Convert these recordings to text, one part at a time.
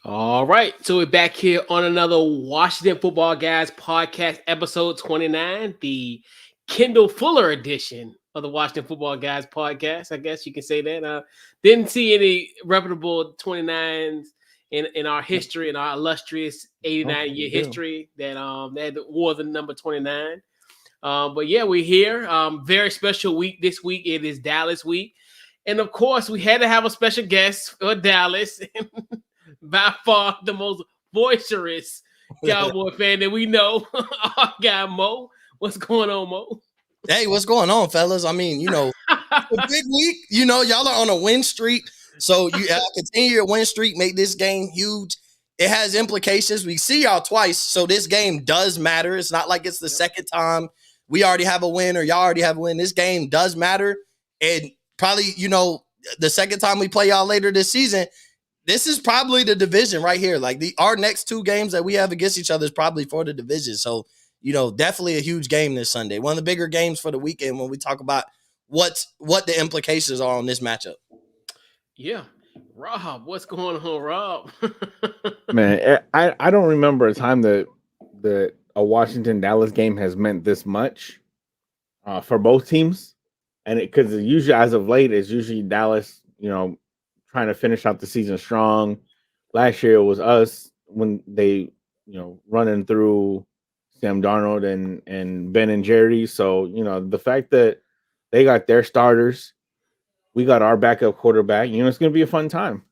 All right, so we're back here on another Washington Football Guys podcast, episode 29, the Kendall Fuller edition of the Washington Football Guys podcast. I guess you can say that. Didn't see any reputable 29s in our history, in our illustrious 89-year history that wore the number 29. But yeah, we're here. Very special week this week. It is Dallas week. And of course, we had to have a special guest for Dallas. By far the most boisterous Cowboy fan that we know, our guy Mo. What's going on, Mo? Hey, what's going on, fellas? I mean, a big week. Y'all are on a win streak. So you continue your win streak, make this game huge. It has implications. We see y'all twice, so this game does matter. It's not like it's the second time we already have a win or y'all already have a win. This game does matter. And probably, the second time we play y'all later this season, this is probably the division right here. Like our next two games that we have against each other is probably for the division. So, definitely a huge game this Sunday. One of the bigger games for the weekend when we talk about what the implications are on this matchup. Yeah. Rob, what's going on, Rob? Man, I don't remember a time that a Washington Dallas game has meant this much for both teams. And because usually as of late, it's usually Dallas, trying to finish out the season strong. Last year it was us when they, running through Sam Darnold and Ben and Jerry. So, the fact that they got their starters, we got our backup quarterback, it's going to be a fun time.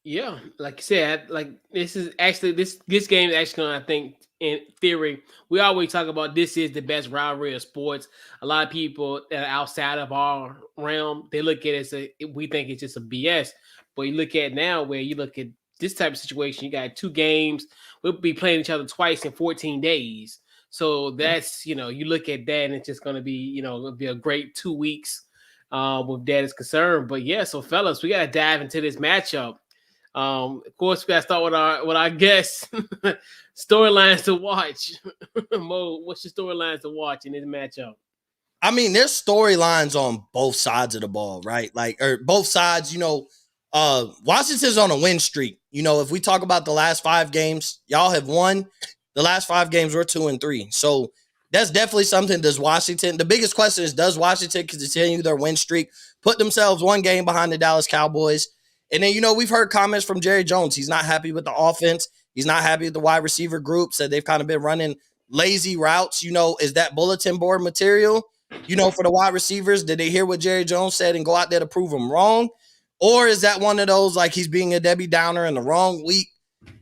Yeah, like you said, this is actually this game is actually gonna, I think, in theory, we always talk about this is the best rivalry of sports. A lot of people that are outside of our realm, they look at it as we think it's just a BS. But you look at now where you look at this type of situation, you got two games, we'll be playing each other twice in 14 days. So that's, you look at that and it's just gonna be, it'll be a great 2 weeks with that is concerned. But yeah, so fellas, we gotta dive into this matchup. Of course, we gotta start with our guests storylines to watch. Mo, what's your storylines to watch in this matchup? I mean, there's storylines on both sides of the ball, right? Or both sides. Washington's on a win streak. If we talk about the last 5 games, y'all have won. The last 5 games, we're 2-3. So that's definitely something. Does Washington? The biggest question is, does Washington continue their win streak, put themselves 1 game behind the Dallas Cowboys? And then, we've heard comments from Jerry Jones. He's not happy with the offense. He's not happy with the wide receiver group. Said they've kind of been running lazy routes. Is that bulletin board material, for the wide receivers? Did they hear what Jerry Jones said and go out there to prove them wrong? Or is that one of those, like he's being a Debbie Downer in the wrong week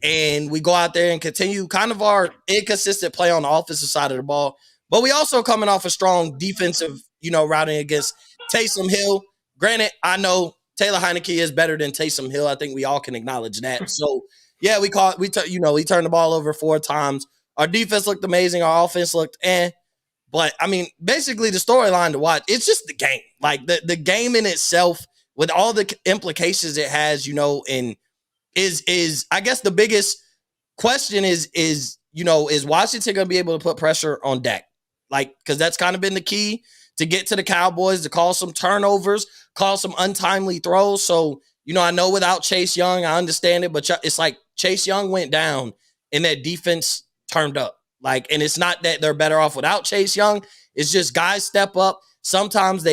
and we go out there and continue kind of our inconsistent play on the offensive side of the ball? But we also coming off a strong defensive, routing against Taysom Hill. Granted, I know Taylor Heineke is better than Taysom Hill. I think we all can acknowledge that. So, yeah, we turned the ball over 4 times. Our defense looked amazing. Our offense looked But, I mean, basically the storyline to watch, it's just the game. Like, the game in itself, with all the implications it has, and is I guess the biggest question is Washington going to be able to put pressure on Dak? Like, because that's kind of been the key to get to the Cowboys, to call some turnovers, call some untimely throws. So, I know without Chase Young, I understand it, but it's like Chase Young went down and that defense turned up. Like, and it's not that they're better off without Chase Young. It's just guys step up. Sometimes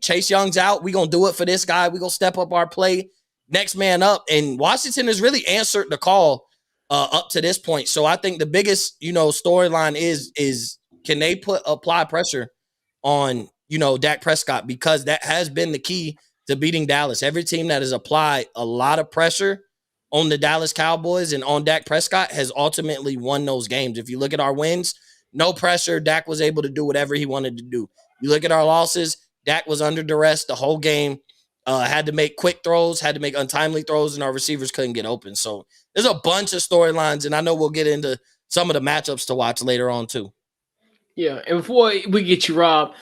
Chase Young's out. We're going to do it for this guy. We're going to step up our play. Next man up. And Washington has really answered the call up to this point. So I think the biggest, storyline is can they apply pressure on, Dak Prescott, because that has been the key to beating Dallas. Every team that has applied a lot of pressure on the Dallas Cowboys and on Dak Prescott has ultimately won those games. If you look at our wins, no pressure, Dak was able to do whatever he wanted to do. You look at our losses, Dak was under duress the whole game, had to make quick throws, had to make untimely throws, and our receivers couldn't get open. So there's a bunch of storylines, and I know we'll get into some of the matchups to watch later on too. Yeah, and before we get you, Rob,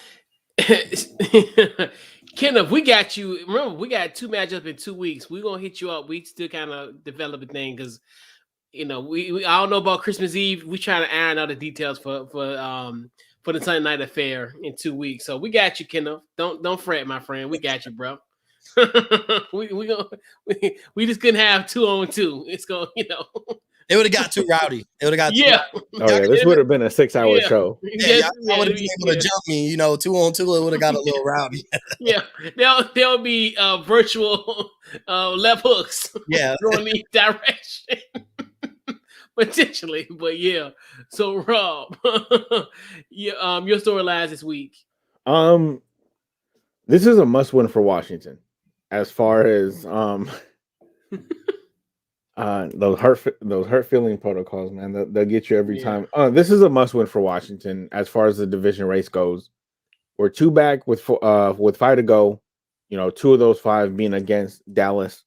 Kenneth, we got you. Remember, we got 2 matchups in 2 weeks. We're gonna hit you up. We still kind of develop a thing because we I don't know about Christmas Eve. We trying to iron out the details for the Sunday night affair in 2 weeks. So we got you, Kenneth. Don't fret, my friend. We got you, bro. we just couldn't have 2-on-2. It's going, It would have got too rowdy. It would have got too yeah, rowdy. Oh Y'all yeah, could, this would have been a 6-hour yeah, show. yeah, yes, y'all yeah, would have been able to jump me. 2-on-2, it would have got a little rowdy. yeah. There'll be virtual left hooks Yeah. going each direction. Potentially, but yeah. So Rob, yeah, your storylines this week. Um, this is a must-win for Washington, as far as those hurt feeling protocols, man. They'll get you every Yeah. time. This is a must-win for Washington as far as the division race goes. We're 2 back with 5 to go. 2 of those 5 being against Dallas.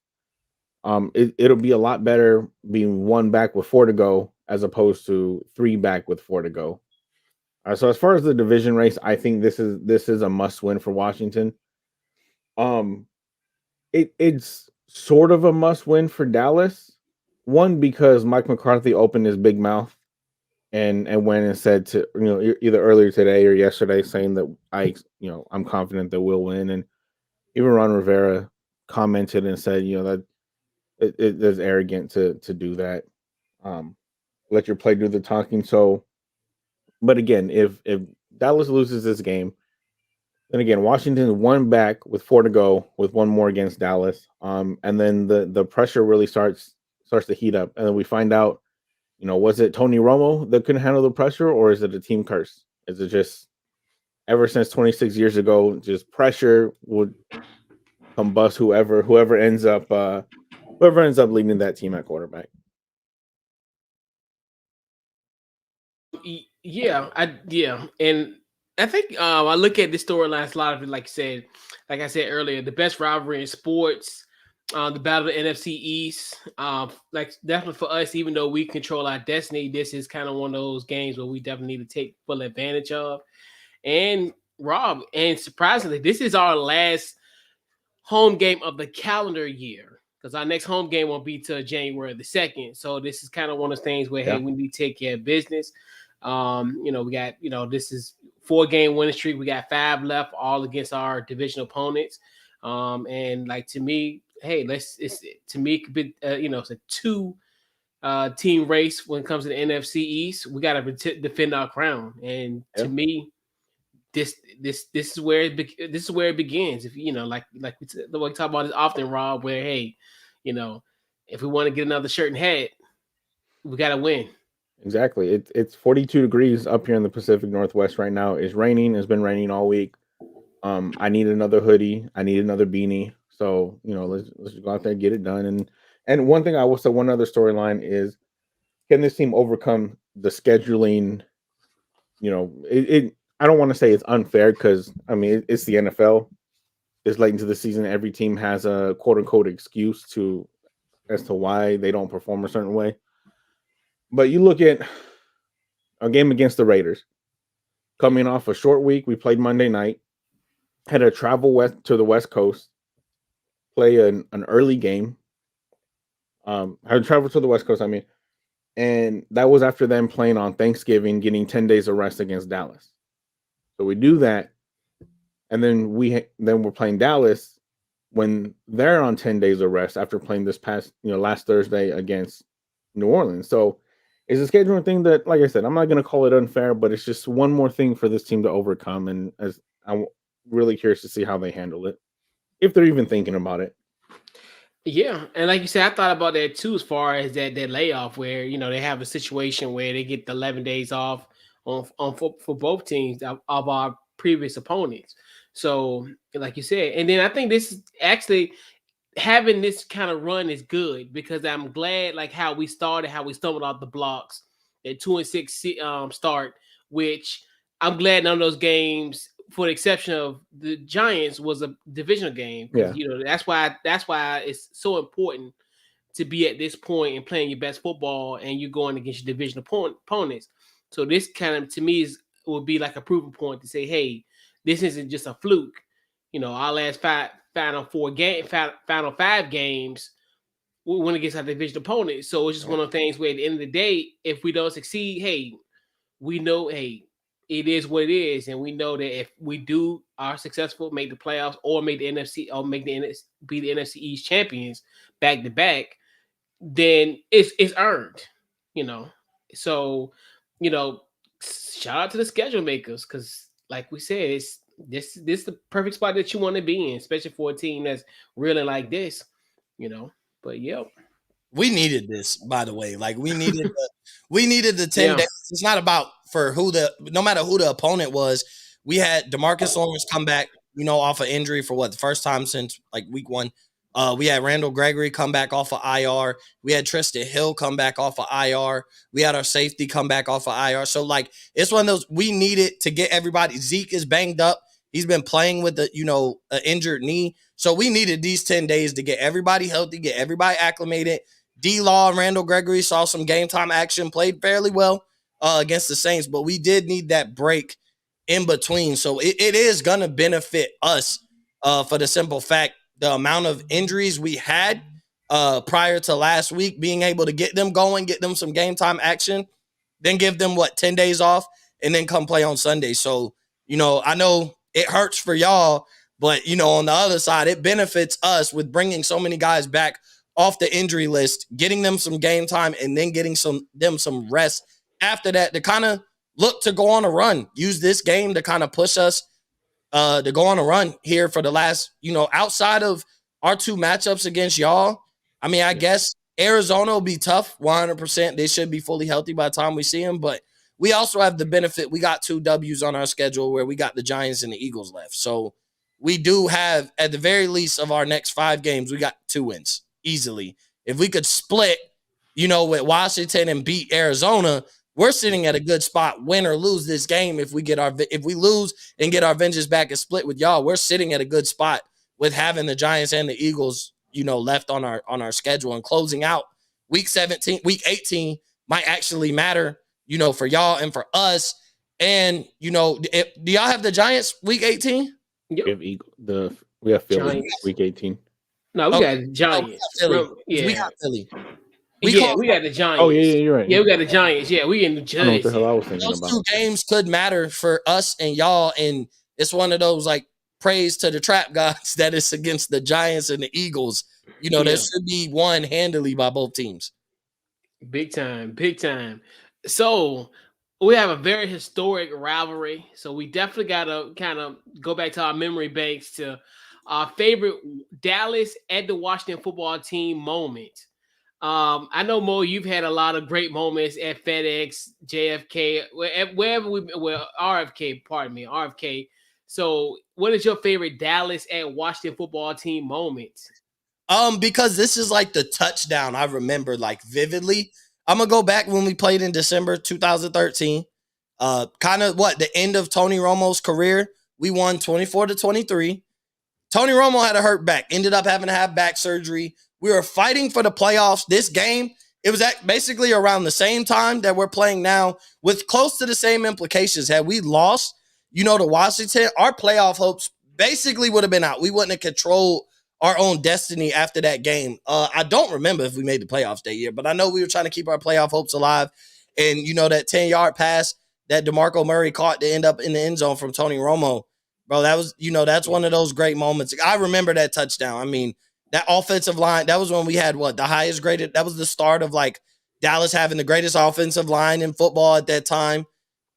It'll be a lot better being 1 back with 4 to go as opposed to 3 back with 4 to go. So as far as the division race, I think this is a must win for Washington. It's sort of a must win for Dallas. One, because Mike McCarthy opened his big mouth and went and said to either earlier today or yesterday, saying that I'm confident that we'll win. And even Ron Rivera commented and said that it is arrogant to do that. Let your play do the talking. So, but again, if Dallas loses this game, then again Washington 1 back with 4 to go with 1 more against Dallas. And then the pressure really starts to heat up, and then we find out, was it Tony Romo that couldn't handle the pressure, or is it a team curse? Is it just ever since 26 years ago, just pressure would combust whoever ends up leading that team at quarterback? Yeah, and I think I look at this storyline. A lot of it, like I said earlier, the best rivalry in sports. The battle of the NFC East, like definitely for us, even though we control our destiny, this is kind of one of those games where we definitely need to take full advantage of. And Rob, and surprisingly, this is our last home game of the calendar year because our next home game won't be till January the 2nd. So this is kind of one of those things where, hey, we need to take care of business. We got, this is 4-game winning streak. We got 5 left, all against our division opponents. And like to me, hey, it could be, it's a 2 team race when it comes to the NFC East. We got to defend our crown. And to me, this is where it begins. If like we talk about this often, Rob, where hey, if we want to get another shirt and hat, we got to win. Exactly. It's 42 degrees up here in the Pacific Northwest right now. It's raining. It's been raining all week. I need another hoodie. I need another beanie. So let's go out there and get it done. And one thing I will say, one other storyline is, can this team overcome the scheduling? I don't want to say it's unfair because I mean it's the NFL. It's late into the season. Every team has a quote unquote excuse as to why they don't perform a certain way. But you look at a game against the Raiders, coming off a short week. We played Monday night, had to travel west to the West Coast, play an early game. Had to travel to the West Coast, and that was after them playing on Thanksgiving, getting 10 days of rest against Dallas. So we do that, and then we're playing Dallas when they're on 10 days of rest after playing this past last Thursday against New Orleans. So it's a scheduling thing that, like I said, I'm not going to call it unfair, but it's just one more thing for this team to overcome. And as I'm really curious to see how they handle it, if they're even thinking about it. Yeah, and like you said, I thought about that too, as far as that layoff, where they have a situation where they get the 11 days off for both teams of our previous opponents. So, like you said, and then I think this is actually having this kind of run is good because I'm glad like how we stumbled off the blocks, that 2-6 start, which I'm glad none of those games, for the exception of the Giants, was a divisional game because that's why it's so important to be at this point and playing your best football and you're going against your division opponents. So this kind of to me would be like a proving point to say, hey, this isn't just a fluke. Our last final 5 games we went against our division opponent. So it's just one of the things where at the end of the day, if we don't succeed, hey, we know, hey, it is what it is, and we know that if we are successful, make the playoffs or make the NFC or make the be the NFC East champions back to back, then it's earned, you know. So, you know, shout out to the schedule makers because, like we said, it's this the perfect spot that you want to be in, especially for a team that's really like this, you know. But yep, We needed this, by the way. Like we needed the 10 yeah, days. It's not about for who the no matter who the opponent was. We had DeMarcus Lawrence come back, off of injury for what the first time since like week one. We had Randall Gregory come back off of IR. We had Tristan Hill come back off of IR. We had our safety come back off of IR. So like it's one of those we needed to get everybody. Zeke is banged up. He's been playing with an injured knee. So we needed these 10 days to get everybody healthy, get everybody acclimated. D-Law and Randall Gregory saw some game time action, played fairly well against the Saints, but we did need that break in between. So it is going to benefit us for the simple fact the amount of injuries we had prior to last week, being able to get them going, get them some game time action, then give them 10 days off and then come play on Sunday. So, I know it hurts for y'all, but, on the other side, it benefits us with bringing so many guys back off the injury list, getting them some game time, and then getting them some rest after that to kind of look to go on a run. Use this game to kind of push us to go on a run here for the last, outside of our two matchups against y'all. I mean, I guess Arizona will be tough, 100%. They should be fully healthy by the time we see them, but we also have the benefit. We got 2 W's on our schedule where we got the Giants and the Eagles left. So we do have, at the very least of our next 5 games, we got 2 wins easily. If we could split, with Washington and beat Arizona, we're sitting at a good spot, win or lose this game. If we lose and get our vengeance back and split with y'all, we're sitting at a good spot with having the Giants and the Eagles, left on our schedule and closing out week 18 might actually matter, for y'all and for us. And do y'all have the Giants week 18? yep. We have Philly Giants. week 18. No, we Okay. got Giants. We got Philly. We got the Giants. Oh yeah, you're right. Yeah, we got the Giants. Yeah, we in the I don't know what the hell I Jersey. was thinking Those about. 2 games could matter for us and y'all, and it's one of those like praise to the trap gods that it's against the Giants and the Eagles. There should be won handily by both teams. Big time, big time. So we have a very historic rivalry. So we definitely got to kind of go back to our memory banks to our favorite Dallas at the Washington football team moment. I know, Mo, you've had a lot of great moments at FedEx, JFK, wherever RFK, pardon me, RFK. So what is your favorite Dallas at Washington football team moment? Because this is like the touchdown I remember like vividly. I'm gonna go back when we played in December 2013. Kind of the end of Tony Romo's career. We won 24-23. Tony Romo had a hurt back, ended up having to have back surgery. We were fighting for the playoffs. This game, it was basically around the same time that we're playing now with close to the same implications. Had we lost, to Washington, our playoff hopes basically would have been out. We wouldn't have controlled our own destiny after that game. I don't remember if we made the playoffs that year, but I know we were trying to keep our playoff hopes alive. And, that 10-yard pass that DeMarco Murray caught to end up in the end zone from Tony Romo, bro, that was, that's one of those great moments. I remember that touchdown. I mean, that offensive line, that was when we had the highest graded. That was the start of like Dallas having the greatest offensive line in football at that time.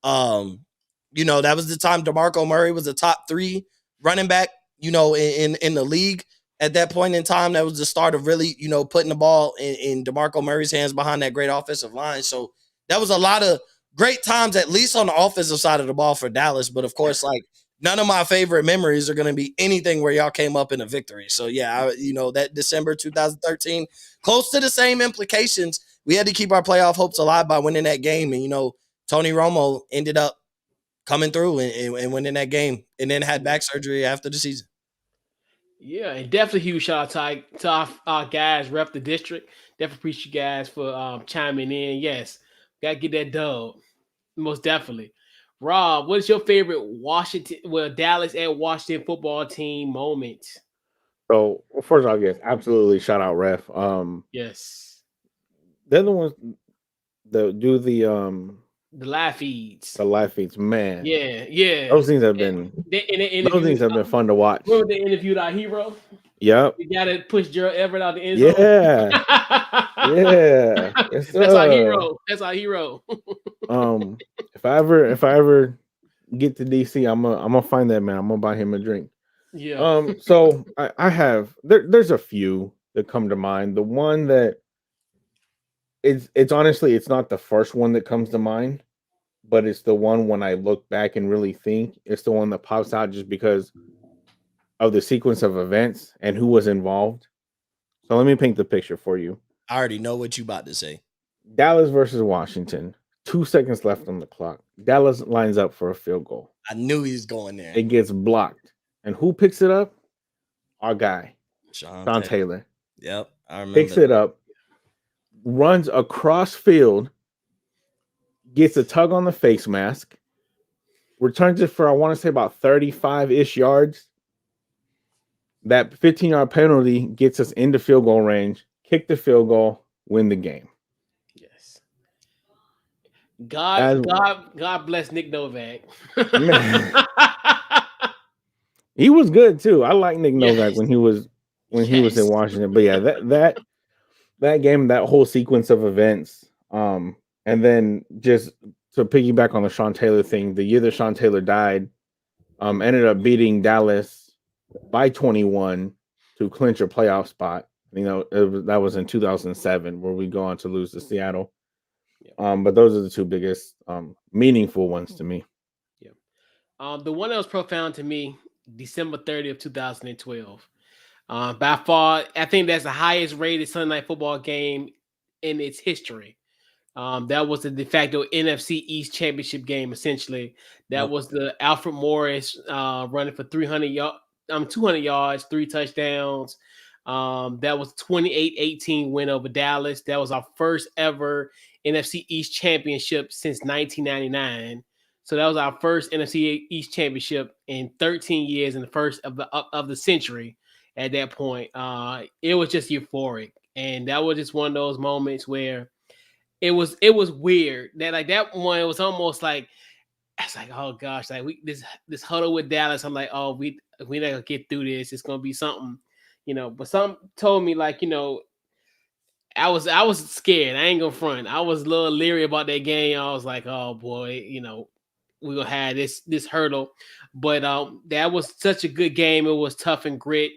That was the time DeMarco Murray was the top 3 running back, in the league at that point in time. That was the start of really, putting the ball in DeMarco Murray's hands behind that great offensive line. So that was a lot of great times, at least on the offensive side of the ball for Dallas. But of course, like, none of my favorite memories are going to be anything where y'all came up in a victory. So, yeah, that December 2013, close to the same implications. We had to keep our playoff hopes alive by winning that game. And, Tony Romo ended up coming through and winning that game and then had back surgery after the season. Yeah, and definitely huge shout out to our guys, rep the district. Definitely appreciate you guys for chiming in. Yes, got to get that dub. Most definitely. Rob, what is your favorite Dallas at Washington football team moment? So first off, yes, absolutely. Shout out, ref. Yes. They're the ones that do The live feeds. The live feeds, man. Yeah. Those things have been fun to watch. Remember they interviewed our hero? Yep. You gotta push Gerald Everett out the end zone. Yeah. Yeah. Yes, That's our hero. That's our hero. If I ever get to DC, I'm gonna find that man. I'm gonna buy him a drink. Yeah. So I have there's a few that come to mind. The one that it's honestly it's not the first one that comes to mind, but it's the one when I look back and really think, it's the one that pops out just because of the sequence of events and who was involved. So let me paint the picture for you. I already know what you about to say. Dallas versus Washington. 2 seconds left on the clock. Dallas lines up for a field goal. I knew he was going there. It gets blocked. And who picks it up? Our guy, Sean Taylor. Yep, I remember. Picks it up, runs across field, gets a tug on the face mask, returns it for, I want to say, about 35-ish yards. That 15-yard penalty gets us into field goal range, kick the field goal, win the game. Yes. God bless Nick Novak. He was good too. I like Nick Novak when he was in Washington. But yeah, that game, that whole sequence of events, and then just to piggyback on the Sean Taylor thing, the year that Sean Taylor died, ended up beating Dallas by 21 to clinch a playoff spot. You know, that was in 2007 where we go on to lose to Seattle. But those are the two biggest meaningful ones to me. Yeah. The one that was profound to me, December 30th, 2012. By far, I think that's the highest rated Sunday Night Football game in its history. That was the de facto NFC East Championship game, essentially. That was the Alfred Morris running for 200 yards, 3 touchdowns. That was 28-18 win over Dallas. That was our first ever NFC East Championship since 1999. So that was our first NFC East Championship in 13 years, in the first of the century. At that point, it was just euphoric, and that was just one of those moments where it was weird. That one, it was almost like, it's like, oh gosh, like this huddle with Dallas. I'm like, oh, we not gonna get through this. It's gonna be something, But some told me, like, I was scared. I ain't gonna front. I was a little leery about that game. I was like, oh boy, we're gonna have this hurdle. But that was such a good game. It was tough and grit.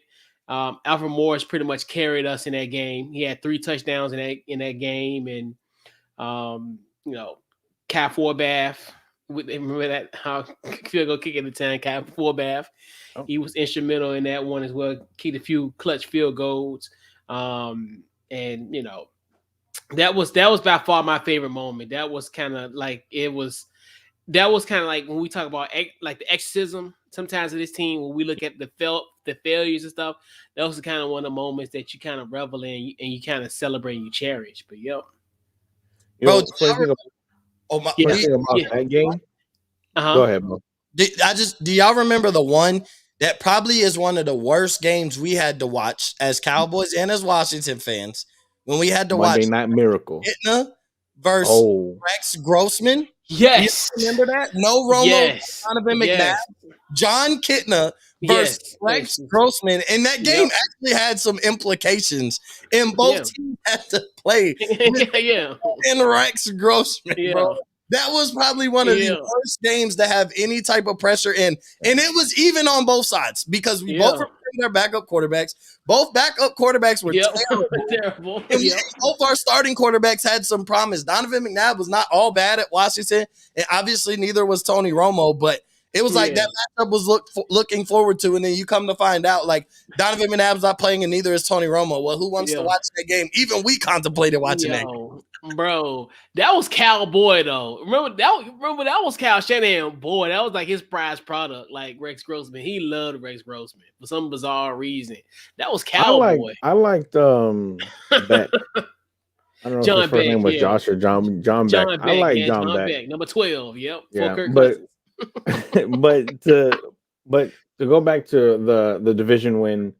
Alfred Morris pretty much carried us in that game. He had 3 touchdowns in that game, and Cat Forbath. Remember that, how field goal kick at the time, Cat Forbath. Oh. He was instrumental in that one as well. Kicked a few clutch field goals. And that was by far my favorite moment. That was kind of like when we talk about like the exorcism sometimes of this team, when we look at the failures and stuff. That was kind of one of the moments that you kind of revel in and you kind of celebrate and you cherish. But bro, that game. Go ahead, bro. Do y'all remember the one that probably is one of the worst games we had to watch as Cowboys and as Washington fans, when we had to watch Monday Night Miracle Kitna versus Rex Grossman? Yes. You remember that? No Romo, yes. Donovan McNabb, John Kitna versus Rex Grossman. And that game actually had some implications. And both teams had to play in Rex Grossman, bro. That was probably one of the worst games to have any type of pressure in. And it was even on both sides because we both were their backup quarterbacks. Both backup quarterbacks were terrible. And both our starting quarterbacks had some promise. Donovan McNabb was not all bad at Washington, and obviously neither was Tony Romo, but it was like that matchup was looking forward to, and then you come to find out, like, Donovan McNabb's not playing, and neither is Tony Romo. Well, who wants to watch that game? Even we contemplated watching that game. Bro, that was Cowboy though. Remember that was Cal Shanahan. Boy, that was like his prized product. Like Rex Grossman, he loved Rex Grossman for some bizarre reason. That was Cowboy. I liked Beck. I don't know if his first name was Josh or John Beck. I like John Beck. Number 12. Yep. Yeah, but to go back to the division win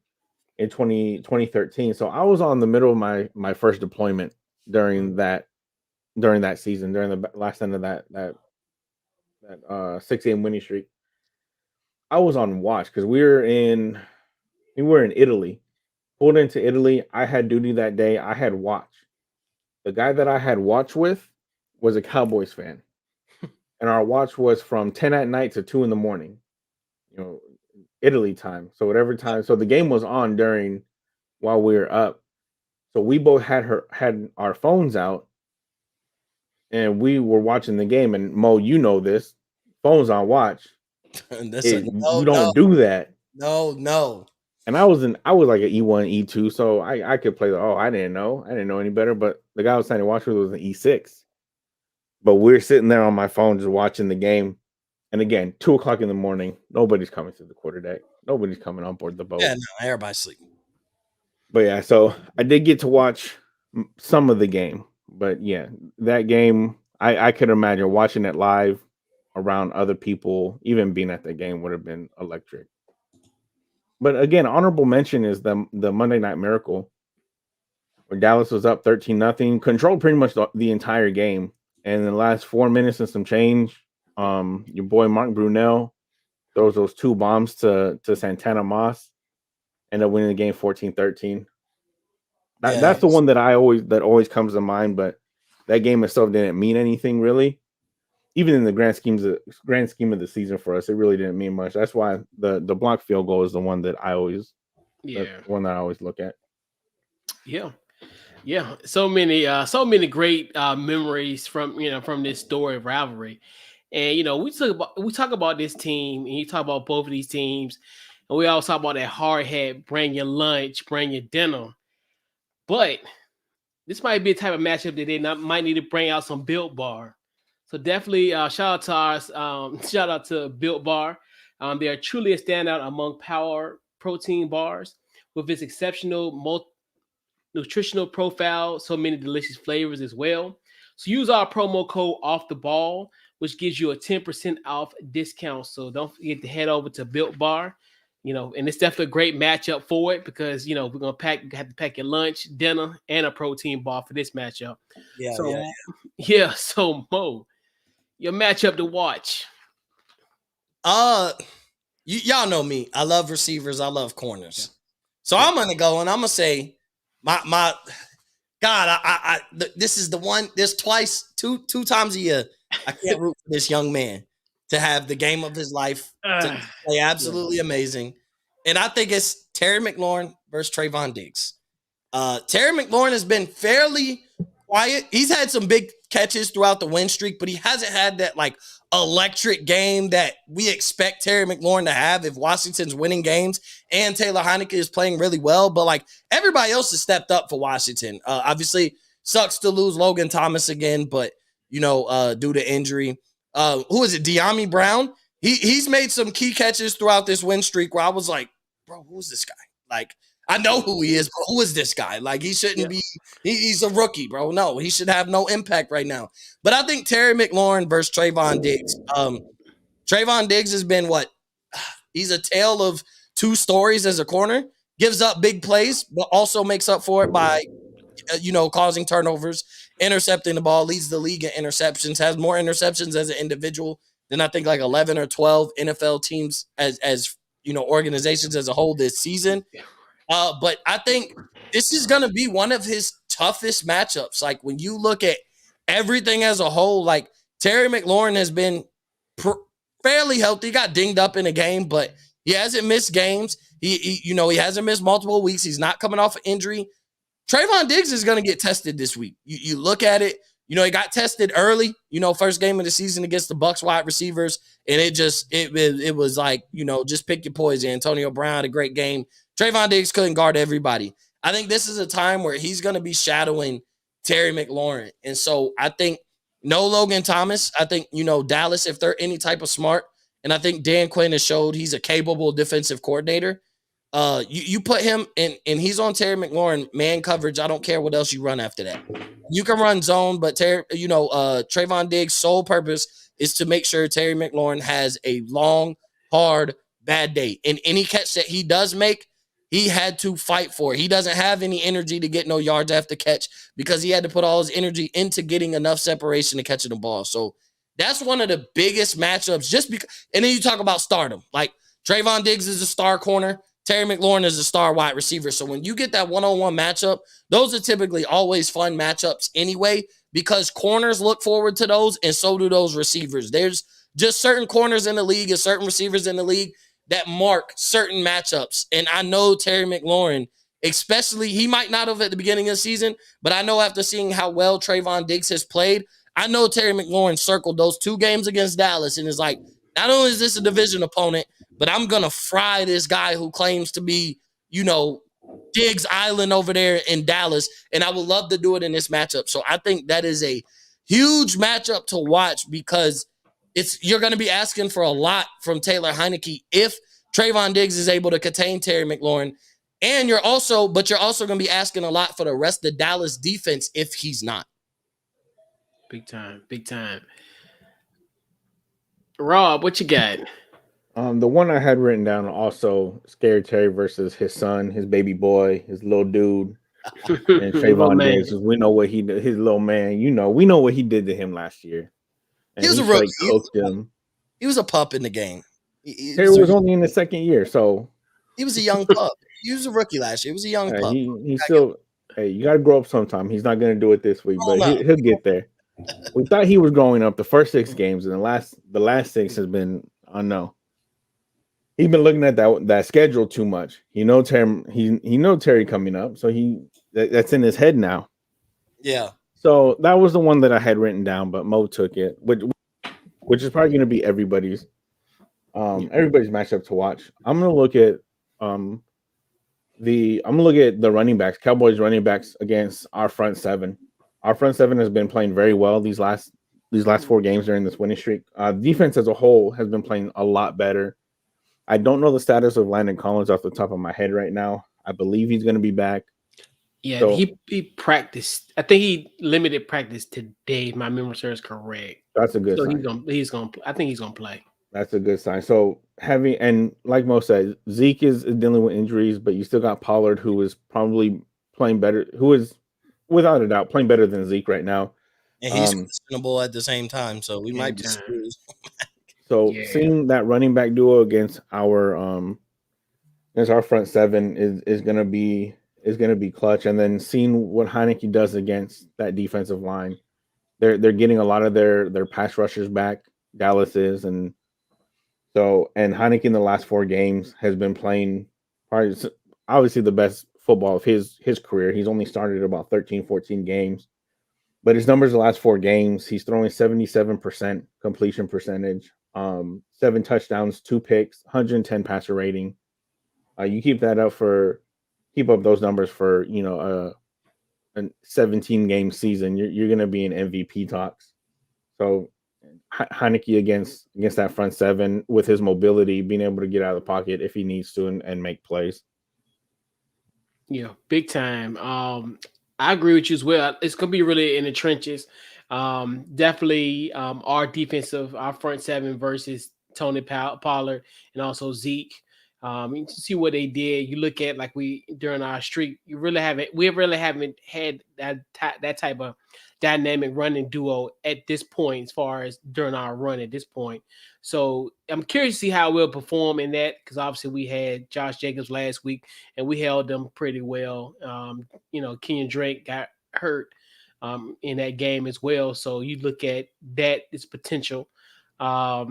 in 2013. So I was on the middle of my first deployment during that during that season, during the last end of that 6-game winning streak. I was on watch because we were in Italy. Pulled into Italy. I had duty that day. I had watch. The guy that I had watch with was a Cowboys fan, and our watch was from 10 at night to 2 in the morning. You know, Italy time. So whatever time. So the game was on during while we were up. So we both had our phones out, and we were watching the game. And Mo, you know this, phones on watch. You don't do that. No. And I was like an E1, E2, so I could play I didn't know any better. But the guy I was trying to watch with was an E6. But we're sitting there on my phone just watching the game. And again, 2:00 in the morning, nobody's coming to the quarterdeck. Nobody's coming on board the boat. Yeah, no, everybody's sleeping. But yeah, so I did get to watch some of the game. But yeah, that game, I could imagine watching it live around other people, even being at the game would have been electric. But again, honorable mention is the Monday Night Miracle, where Dallas was up 13-0, controlled pretty much the entire game. And in the last 4 minutes and some change, your boy Mark Brunell throws those 2 bombs to Santana Moss, end up winning the game 14-13. That's the one that always comes to mind. But that game itself didn't mean anything really. Even in the grand scheme of the season for us, it really didn't mean much. That's why the block field goal is the one that I always look at. Yeah. So many great memories from this story of rivalry. And we talk about this team, and you talk about both of these teams, and we also talk about that hard hat, bring your lunch, bring your dinner. But this might be a type of matchup that they might need to bring out some Built Bar. So definitely shout out to Built Bar. They are truly a standout among power protein bars with its exceptional nutritional profile, so many delicious flavors as well. So use our promo code Off the Ball, which gives you a 10% off discount. So don't forget to head over to Built Bar. And it's definitely a great matchup for it because we're gonna have to pack your lunch, dinner, and a protein bar for this matchup. So Mo, your matchup to watch. Y'all know me. I love receivers. I love corners. So I'm gonna go and I'm gonna say my God. This is the one. There's two times a year. I can't root for this young man to have the game of his life to play absolutely amazing, and I think it's Terry McLaurin versus Trayvon Dix. Terry McLaurin has been fairly quiet. He's had some big catches throughout the win streak, but he hasn't had that electric game that we expect Terry McLaurin to have if Washington's winning games and Taylor Heineke is playing really well. But everybody else has stepped up for Washington. Obviously, sucks to lose Logan Thomas again, but due to injury. Who is it? De'Ami Brown. He's made some key catches throughout this win streak where I was like, bro, who's this guy? I know who he is, but who is this guy? He shouldn't be. He's a rookie, bro. No, he should have no impact right now. But I think Terry McLaurin versus Trayvon Diggs. Trayvon Diggs has been he's a tale of two stories as a corner. Gives up big plays, but also makes up for it by, causing turnovers, intercepting the ball, leads the league in interceptions, has more interceptions as an individual than I think 11 or 12 NFL teams as organizations as a whole this season. But I think this is going to be one of his toughest matchups. When you look at everything as a whole, Terry McLaurin has been fairly healthy. He got dinged up in a game, but he hasn't missed games. He hasn't missed multiple weeks. He's not coming off an injury. Trayvon Diggs is going to get tested this week. You look at it, he got tested early, first game of the season against the Bucs wide receivers. And it was just pick your poison. Antonio Brown had a great game. Trayvon Diggs couldn't guard everybody. I think this is a time where he's going to be shadowing Terry McLaurin. And so I think no Logan Thomas. I think, Dallas, if they're any type of smart, and I think Dan Quinn has showed he's a capable defensive coordinator. You put him in, and he's on Terry McLaurin, man coverage. I don't care what else you run after that. You can run zone, but Trayvon Diggs' sole purpose is to make sure Terry McLaurin has a long, hard, bad day. And any catch that he does make, He had to fight for it. He doesn't have any energy to get no yards after catch because he had to put all his energy into getting enough separation to catching the ball. So that's one of the biggest matchups just because. And then you talk about stardom. Like Trayvon Diggs is a star corner. Terry McLaurin is a star wide receiver. So when you get that one-on-one matchup, those are typically always fun matchups anyway because corners look forward to those and so do those receivers. There's just certain corners in the league and certain receivers in the league that mark certain matchups. And I know Terry McLaurin, especially, he might not have at the beginning of the season, but I know after seeing how well Trayvon Dix has played, I know Terry McLaurin circled those 2 games against Dallas and is like, not only is this a division opponent, but I'm going to fry this guy who claims to be, Diggs Island over there in Dallas, and I would love to do it in this matchup. So I think that is a huge matchup to watch because you're going to be asking for a lot from Taylor Heinicke if Trayvon Diggs is able to contain Terry McLaurin. And you're also going to be asking a lot for the rest of the Dallas defense if he's not. Big time. Rob, what you got? The one I had written down also Scary Terry versus his son, his baby boy, his little dude, and Trayvon Diggs. We know what he did. His little man. We know what he did to him last year. And he was a rookie. He was a pup in the game. Terry was only in the second year, so he was a young pup. He was a rookie last year. He was a young pup. He still. Hey, you got to grow up sometime. He's not going to do it this week, but he'll get there. We thought he was growing up the first 6 games, and the last 6 has been unknown. He's been looking at that schedule too much. He knows Terry coming up, so that's in his head now. Yeah. So that was the one that I had written down, but Mo took it, which is probably going to be everybody's matchup to watch. I'm going to look at the running backs, Cowboys running backs against our front 7. Our front 7 has been playing very well these last 4 games during this winning streak. Defense as a whole has been playing a lot better. I don't know the status of Landon Collins off the top of my head right now. I believe he's going to be back. Yeah, so, he practiced. I think he limited practice today. If my memory serves correct. That's a good sign. I think he's gonna play. That's a good sign. So and like Mo said, Zeke is dealing with injuries, but you still got Pollard, who is probably playing better. Who is without a doubt playing better than Zeke right now. And he's questionable at the same time, so we might be screwed. So seeing that running back duo against our front 7 is gonna be clutch, and then seeing what Heinicke does against that defensive line, they're getting a lot of their pass rushers back. Dallas is, and Heinicke in the last 4 games has been playing probably obviously the best football of his career. He's only started about 13, 14 games, but his numbers the last 4 games, he's throwing 77% completion percentage. 7 touchdowns, 2 picks, 110 passer rating. You keep up those numbers for a 17 game season, you're going to be in MVP talks. So Heinicke against that front 7 with his mobility, being able to get out of the pocket if he needs to and make plays. Yeah, big time. I agree with you as well. It's gonna be really in the trenches. Definitely our front 7 versus Tony Pollard and also Zeke. You see what they did. You look at during our streak, we really haven't had that type of dynamic running duo at this point, as far as during our run at this point. So I'm curious to see how we'll perform in that, because obviously we had Josh Jacobs last week and we held them pretty well. Kenyon Drake got hurt in that game as well. So you look at that, its potential. I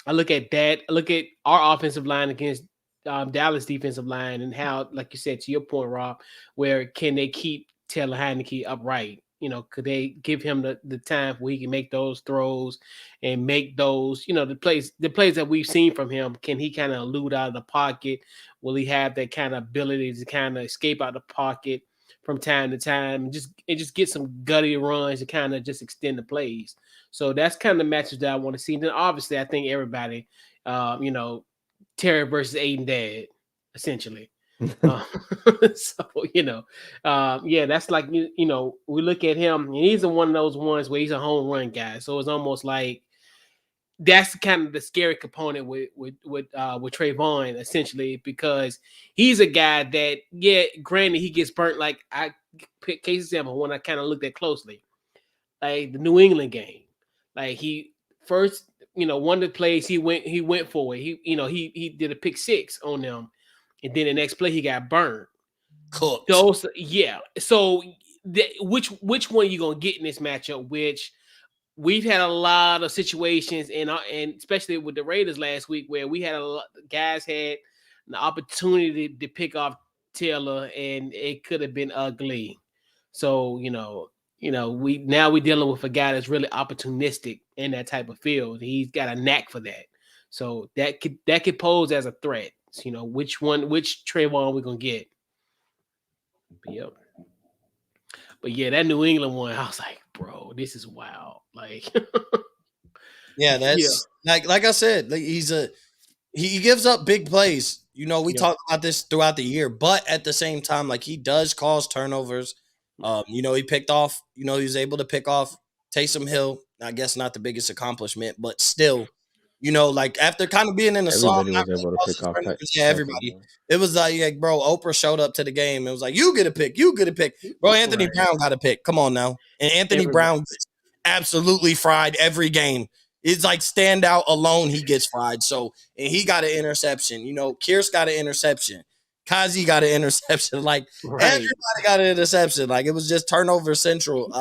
look at that. I look at our offensive line against Dallas defensive line, and how, like you said, to your point, Rob, where can they keep Taylor Heinicke upright? Could they give him the time where he can make those throws and make those, the plays that we've seen from him? Can he kind of elude out of the pocket? Will he have that kind of ability to kind of escape out the pocket from time to time and just get some gutty runs to kind of just extend the plays? So that's kind of the matches that I want to see. And then obviously I think everybody, Terry versus Aiden Dad, essentially. So that's like, we look at him and he's one of those ones where he's a home run guy. So it's almost like that's kind of the scary component with Trayvon, essentially, because he's a guy that, yeah, granted, he gets burnt. Like, I pick case example when I kind of looked at closely, like the New England game. Like, he first, one of the plays he went for it. He did a pick six on them, and then the next play he got burned. Cooked. Those, yeah. So which one you gonna get in this matchup? Which we've had a lot of situations, and especially with the Raiders last week, where we had a lot, guys had the opportunity to pick off Taylor, and it could have been ugly. So we're dealing with a guy that's really opportunistic in that type of field. He's got a knack for that. So that could pose as a threat. So, which Trayvon we're gonna get? Yep. But yeah, that New England one, I was like, bro, this is wild. Like, Yeah, that's like I said, like he gives up big plays. We talked about this throughout the year, but at the same time, like, he does cause turnovers. He picked off, he was able to pick off Taysom Hill. I guess not the biggest accomplishment, but still, like, after kind of being in the slump, Everybody not was really able to pick off yeah, everybody. It was like, bro, Oprah showed up to the game. It was like, you get a pick, bro. Anthony Brown got a pick. Come on now, and Anthony Brown gets absolutely fried every game. It's like standout alone, he gets fried. So, and he got an interception. Kier's got an interception. Kazi got an interception. Like, everybody got an interception. Like, it was just turnover central.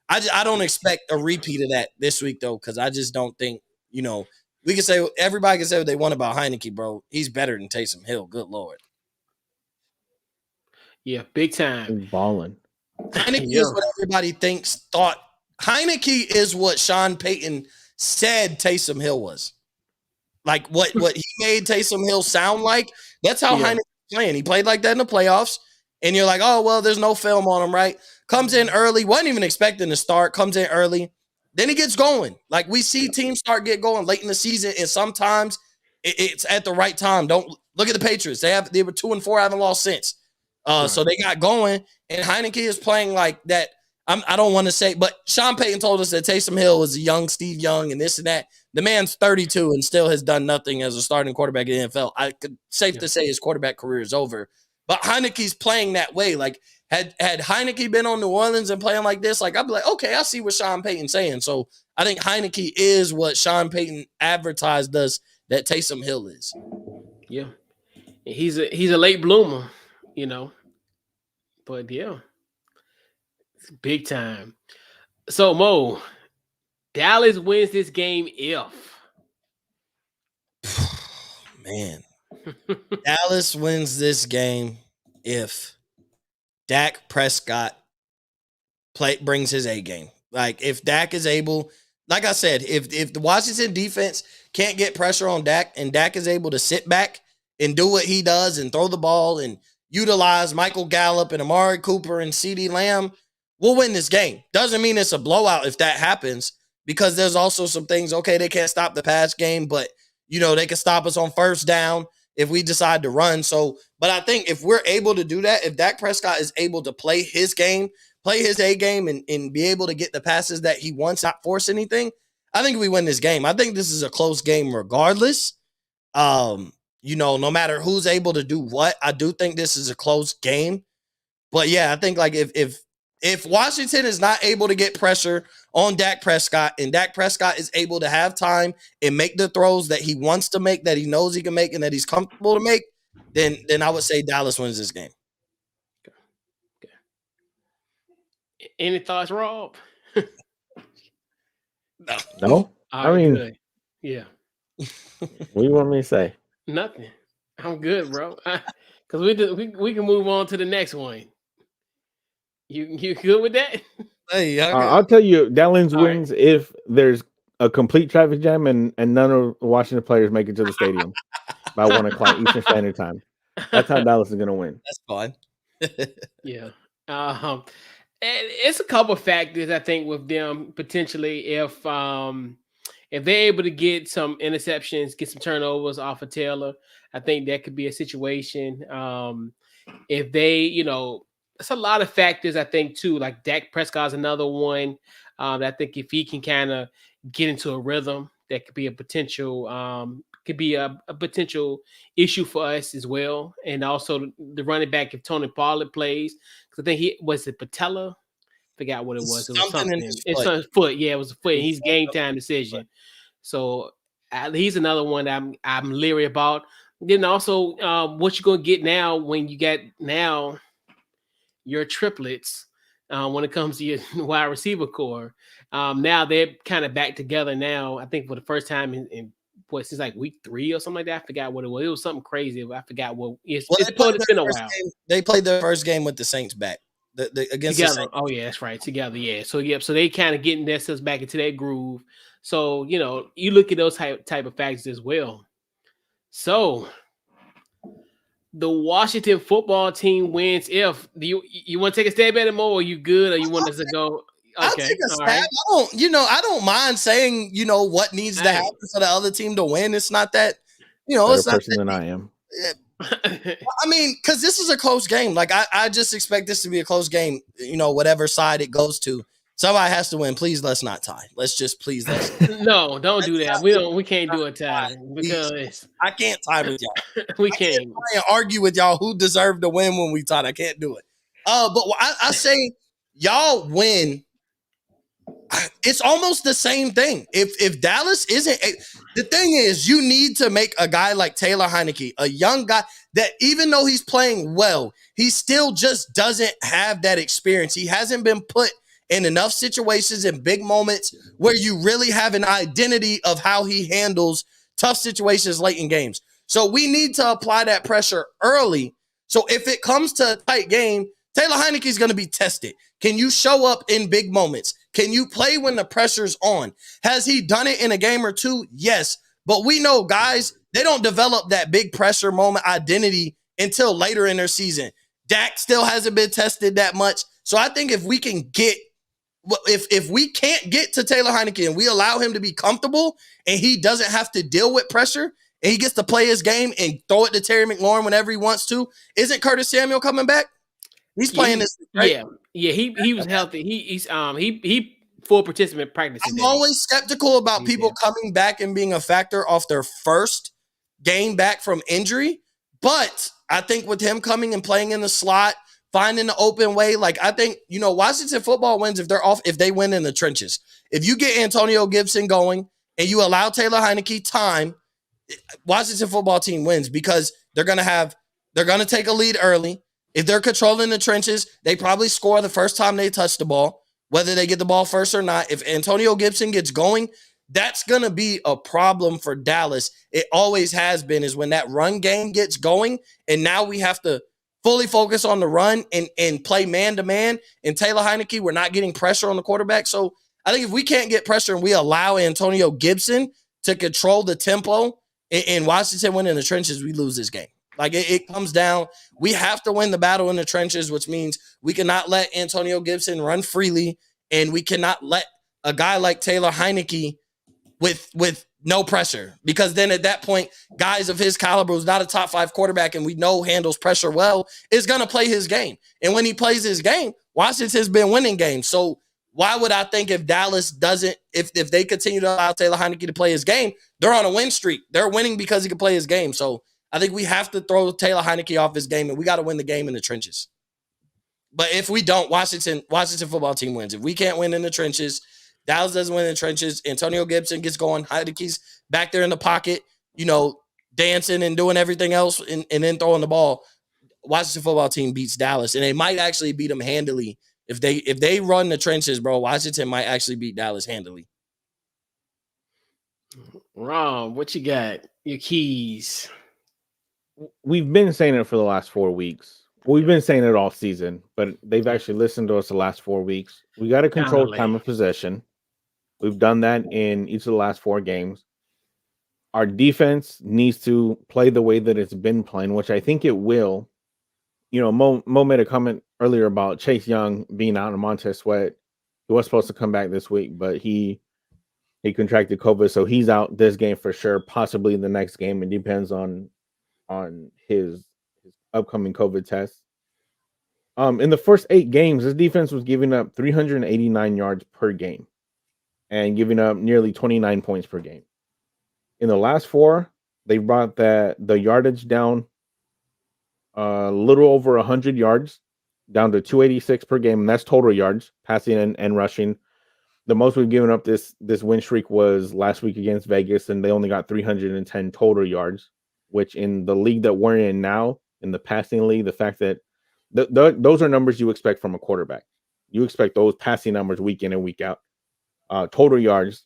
I don't expect a repeat of that this week, though, because I just don't think, we can say, everybody can say what they want about Heineke, bro. He's better than Taysom Hill. Good Lord. Yeah, big time. Balling. Heineke is what everybody thought. Heineke is what Sean Payton said Taysom Hill was. Like, what he made Taysom Hill sound like. That's how Heineke's playing. He played like that in the playoffs. And you're like, oh, well, there's no film on him, right? Comes in early. Wasn't even expecting to start. Comes in early. Then he gets going. Like, we see teams get going late in the season, and sometimes it's at the right time. Don't look at the Patriots. They were 2-4, haven't lost since. So they got going, and Heineke is playing like that. I don't want to say, but Sean Payton told us that Taysom Hill was a young Steve Young and this and that. The man's 32 and still has done nothing as a starting quarterback in the NFL. I could safe to say his quarterback career is over. But Heineke's playing that way. Like, had Heineke been on New Orleans and playing like this, like, I'd be like, okay, I see what Sean Payton's saying. So I think Heineke is what Sean Payton advertised us that Taysom Hill is. Yeah, he's a late bloomer, But yeah, it's big time. So Mo, Dallas wins this game if. Man. Dallas wins this game if Dak Prescott brings his A game. Like, if Dak is able, like I said, if the Washington defense can't get pressure on Dak and Dak is able to sit back and do what he does and throw the ball and utilize Michael Gallup and Amari Cooper and CeeDee Lamb, we'll win this game. Doesn't mean it's a blowout if that happens, because there's also some things, okay, they can't stop the pass game, but, they can stop us on first down if we decide to run. So, but I think if we're able to do that, if Dak Prescott is able to play his game, play his A game, and be able to get the passes that he wants, not force anything, I think we win this game. I think this is a close game regardless. No matter who's able to do what, I do think this is a close game. But yeah, I think, like, if Washington is not able to get pressure on Dak Prescott and Dak Prescott is able to have time and make the throws that he wants to make, that he knows he can make, and that he's comfortable to make, then I would say Dallas wins this game. Okay. Any thoughts, Rob? No? I mean, good. Yeah. What do you want me to say? Nothing. I'm good, bro. Because we can move on to the next one. You good with that? Hey, I'll tell you, Dallas wins if there's a complete traffic jam and none of the Washington players make it to the stadium by 1 o'clock Eastern Standard Time. That's how Dallas is going to win. That's fine. Yeah. It's a couple factors, I think, with them potentially. If they're able to get some interceptions, get some turnovers off of Taylor, I think that could be a situation. If they, it's a lot of factors, I think, too. Like, Dak Prescott's another one. I think if he can kind of get into a rhythm, that could be a potential issue for us as well. And also the running back if Tony Pollard plays, because I think he was it patella. Forgot what it was. It was Something in something. his It's foot. on his foot. Yeah, it was a foot. He He's had game something time in his foot. decision. So he's another one that I'm leery about. Then also, what you gonna get now when you get now your triplets when it comes to your wide receiver core. Now they're kind of back together now. I think for the first time in what since like week 3 or something like that. I forgot what it was. It was something crazy. I forgot what. Well, It's been a while. They played their first game with the Saints back against the Together. Saints. Oh yeah, that's right. Together, yeah. So yep. So they kind of getting themselves back into that groove. So you look at those type of factors as well. So the Washington football team wins. If do you want to take a stab at it more, or you good, or you want us to go? I'll Okay, take a all stab. right. I don't mind saying, what needs to Hey. happen for the other team to win. It's not that, Better it's not person that than I am. I mean, because this is a close game. Like I just expect this to be a close game. Whatever side it goes to, somebody has to win. Please, let's not tie. Let's just please let's. No, don't do that. We can't do a tie because I can't tie with y'all. we I can't can't. try and argue with y'all who deserved to win when we tied. I can't do it. But I say y'all win. It's almost the same thing. If Dallas isn't the thing is, you need to make a guy like Taylor Heineke, a young guy that even though he's playing well, he still just doesn't have that experience. He hasn't been put in enough situations and big moments where you really have an identity of how he handles tough situations late in games. So we need to apply that pressure early. So if it comes to a tight game, Taylor Heineke is going to be tested. Can you show up in big moments? Can you play when the pressure's on? Has he done it in a game or two? Yes. But we know guys, they don't develop that big pressure moment identity until later in their season. Dak still hasn't been tested that much. So I think if we can get, if we can't get to Taylor Heineke and we allow him to be comfortable and he doesn't have to deal with pressure and he gets to play his game and throw it to Terry McLaurin whenever he wants to, isn't Curtis Samuel coming back? He's playing this, right? Yeah. He was healthy. He full participant practice. I'm always skeptical about people coming back and being a factor off their first game back from injury. But I think with him coming and playing in the slot, finding the open way, like I think, Washington football wins if they win in the trenches. If you get Antonio Gibson going and you allow Taylor Heineke time, Washington football team wins because they're going to take a lead early. If they're controlling the trenches, they probably score the first time they touch the ball, whether they get the ball first or not. If Antonio Gibson gets going, that's going to be a problem for Dallas. It always has been, is when that run game gets going, and now we have to fully focus on the run and play man-to-man. And Taylor Heineke, we're not getting pressure on the quarterback. So I think if we can't get pressure and we allow Antonio Gibson to control the tempo and Washington win in the trenches, we lose this game. Like it comes down, we have to win the battle in the trenches, which means we cannot let Antonio Gibson run freely, and we cannot let a guy like Taylor Heineke with no pressure, because then at that point, guys of his caliber, who's not a top 5 quarterback and we know handles pressure well, is going to play his game. And when he plays his game, Washington's been winning games. So why would I think if Dallas doesn't, if they continue to allow Taylor Heineke to play his game, they're on a win streak. They're winning because he can play his game. So I think we have to throw Taylor Heineke off his game, and we got to win the game in the trenches. But if we don't, Washington football team wins. If we can't win in the trenches, Dallas doesn't win in the trenches. Antonio Gibson gets going. Heineke's back there in the pocket, dancing and doing everything else, and then throwing the ball. Washington football team beats Dallas, and they might actually beat them handily. If they run the trenches, bro, Washington might actually beat Dallas handily. Ron, what you got? Your keys. We've been saying it for the last 4 weeks. We've been saying it all season, but they've actually listened to us the last 4 weeks. We got to control time of possession. We've done that in each of the last 4 games. Our defense needs to play the way that it's been playing, which I think it will. Mo made a comment earlier about Chase Young being out and Montez Sweat. He was supposed to come back this week, but he contracted COVID, so he's out this game for sure, possibly the next game. It depends on his upcoming COVID test. In the first 8 games, his defense was giving up 389 yards per game and giving up nearly 29 points per game. in the last four, they brought the yardage down a little over 100 yards, down to 286 per game, and that's total yards, passing and rushing. The most we've given up this win streak was last week against Vegas, and they only got 310 total yards, which in the league that we're in now, in the passing league, the fact that those are numbers you expect from a quarterback. You expect those passing numbers week in and week out. Total yards,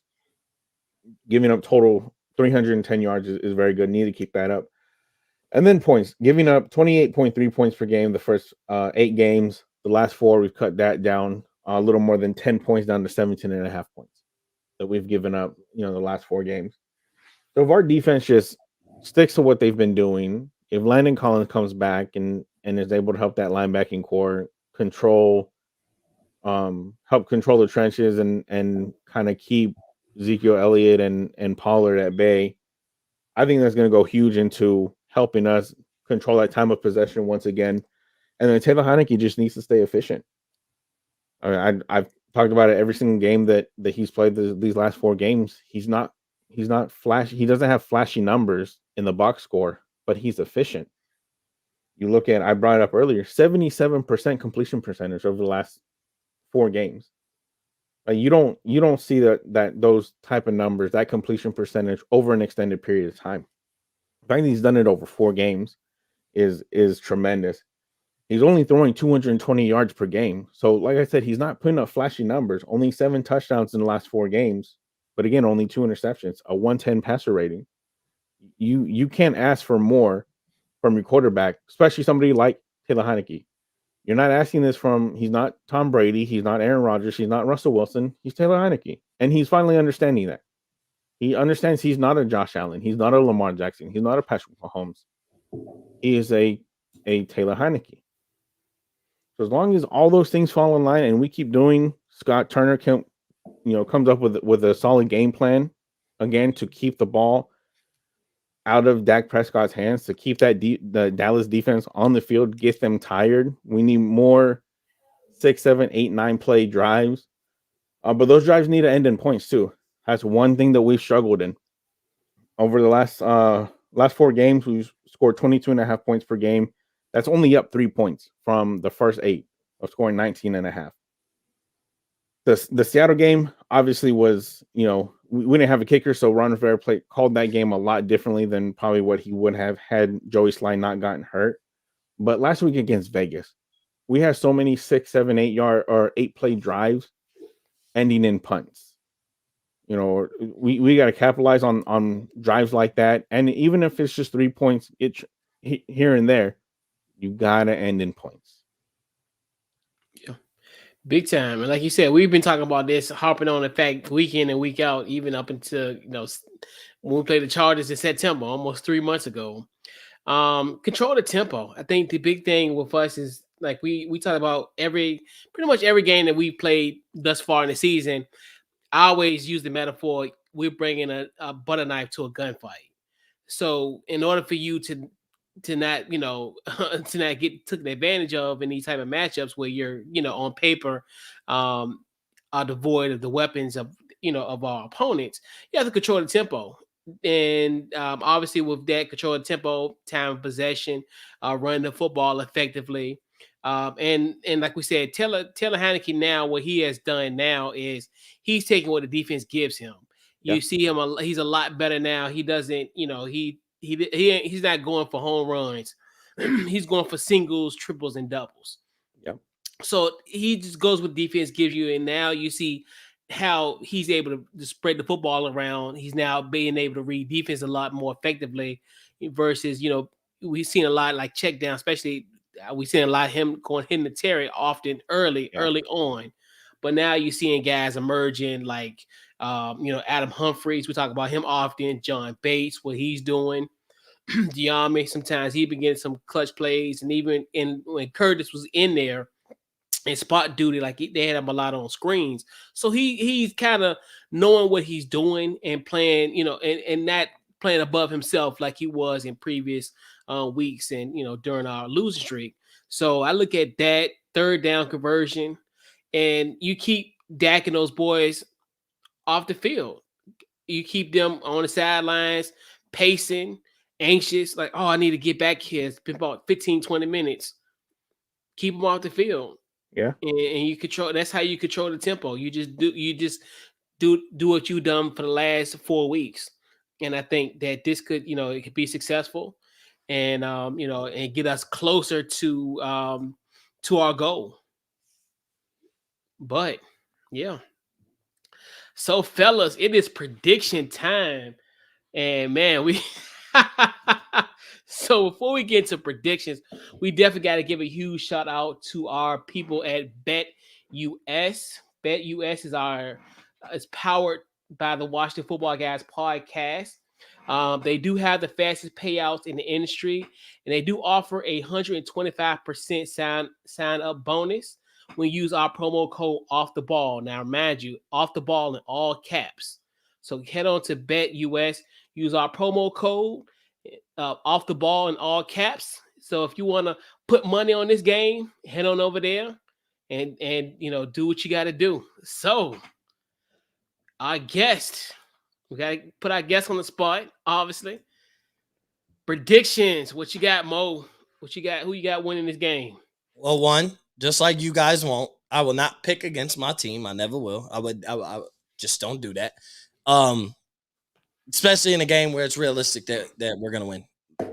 giving up total 310 yards is very good. Need to keep that up. And then points, giving up 28.3 points per game the first 8 games. The last 4, we've cut that down a little more than 10 points, down to 17.5 points that we've given up, the last 4 games. So if our defense just sticks to what they've been doing, if Landon Collins comes back and is able to help that linebacking core help control the trenches and kind of keep Ezekiel Elliott and Pollard at bay, I think that's going to go huge into helping us control that time of possession once again. And then Taylor Heineke just needs to stay efficient. I mean, I've talked about it every single game that he's played these last 4 games. He's not flashy. He doesn't have flashy numbers in the box score, but he's efficient. You look at, I brought it up earlier, 77% completion percentage over the last 4 games. You don't see that those type of numbers, that completion percentage over an extended period of time. The fact that he's done it over 4 games is tremendous. He's only throwing 220 yards per game. So, like I said, he's not putting up flashy numbers. Only 7 touchdowns in the last 4 games. But again, only 2 interceptions, a 110 passer rating. You can't ask for more from your quarterback, especially somebody like Taylor Heineke. You're not asking this from, he's not Tom Brady, he's not Aaron Rodgers, he's not Russell Wilson, he's Taylor Heineke. And he's finally understanding that. He understands he's not a Josh Allen, he's not a Lamar Jackson, he's not a Patrick Mahomes. He is a Taylor Heineke. So as long as all those things fall in line and we keep doing, Scott Turner comes up with a solid game plan again to keep the ball out of Dak Prescott's hands, to keep the Dallas defense on the field, get them tired. We need more 6, 7, 8, 9 play drives. But those drives need to end in points too. That's one thing that we've struggled in. Over the last 4 games, we've scored 22.5 points per game. That's only up 3 points from the first 8 of scoring 19.5. The Seattle game obviously was, we didn't have a kicker, so Ron Rivera called that game a lot differently than probably what he would have had Joey Sly not gotten hurt. But last week against Vegas, we had so many 6, 7, 8 yard or 8 play drives ending in punts. We got to capitalize on drives like that, and even if it's just 3 points, here and there, you gotta end in points. Yeah, big time. And like you said, we've been talking about this, harping on the fact week in and week out, even up until when we played the Chargers in September, almost 3 months ago. Control the tempo. I think the big thing with us is, like we talk about pretty much every game that we played thus far in the season. I always use the metaphor: we're bringing a butter knife to a gunfight. So in order for you to not to not get taken advantage of in these type of matchups where you're on paper are devoid of the weapons of our opponents, you have to control the tempo. And obviously with that, control the tempo, time of possession, run the football effectively. And like we said, Taylor Heineke now, what he has done now is he's taking what the defense gives him. Yeah. You see him, he's a lot better now. He doesn't, he's not going for home runs. He's going for singles, triples, and doubles. Yeah. So he just goes with defense gives you, and now you see how he's able to spread the football around. He's now being able to read defense a lot more effectively versus, we've seen a lot like check down, especially we've seen a lot of him hitting the Terry often early on. But now you're seeing guys emerging like, Adam Humphries. We talk about him often. John Bates, what he's doing. Diame, sometimes he been getting some clutch plays. And even when Curtis was in there in spot duty, like they had him a lot on screens. So he's kind of knowing what he's doing and playing, and not playing above himself like he was in previous weeks and, during our losing streak. So I look at that third down conversion, and you keep Dak and those boys off the field. you keep them on the sidelines, pacing, anxious, like, oh, I need to get back here. It's been about 15, 20 minutes. Keep them off the field. Yeah. And you control. That's how you control the tempo. You just do what you done for the last 4 weeks. And I think that this could, it could be successful, and and get us closer to our goal. But yeah. So fellas, it is prediction time. And man, we so before we get into predictions, we definitely got to give a huge shout out to our people at Bet US. Bet US is powered by the Washington Football Guys podcast. They do have the fastest payouts in the industry, and they do offer a 125% sign up bonus when you use our promo code off the ball. Now, remind you, off the ball in all caps. So head on to Bet US, use our promo code off the ball in all caps. So if you want to put money on this game, head on over there and do what you got to do. So our guest, we got to put our guest on the spot, obviously. Predictions. What you got, Mo? What you got? Who you got winning this game? Well, one, just like you guys won't, I will not pick against my team. I never will. I just don't do that. Especially in a game where it's realistic that we're gonna win.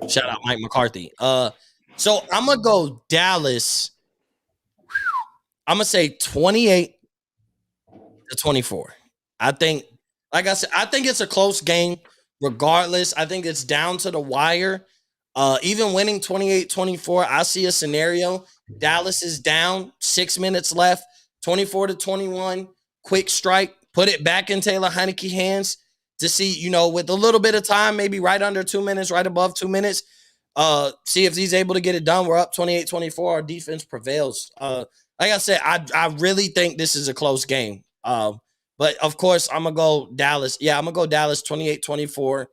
Shout out Mike McCarthy. So I'm gonna go Dallas. I'm gonna say 28-24. I think, like I said, I think it's a close game. Regardless, I think it's down to the wire. Even winning 28-24, I see a scenario. Dallas is down, 6 minutes left, 24-21, quick strike, put it back in Taylor Heinicke's hands to see, with a little bit of time, maybe right under 2 minutes, right above 2 minutes, see if he's able to get it done. We're up 28-24. Our defense prevails. Like I said, I really think this is a close game. But, of course, I'm going to go Dallas. Yeah, I'm going to go Dallas 28-24.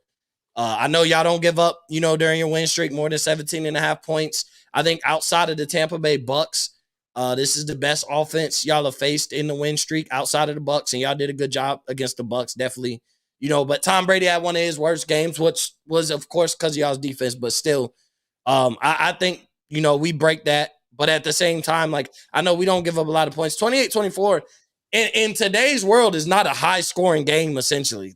I know y'all don't give up, during your win streak more than 17.5 points. I think outside of the Tampa Bay Bucks, this is the best offense y'all have faced in the win streak outside of the Bucks, and y'all did a good job against the Bucks, definitely. But Tom Brady had one of his worst games, which was, of course, because of y'all's defense, but still, I think, we break that. But at the same time, I know we don't give up a lot of points. 28-24 in today's world is not a high-scoring game, essentially.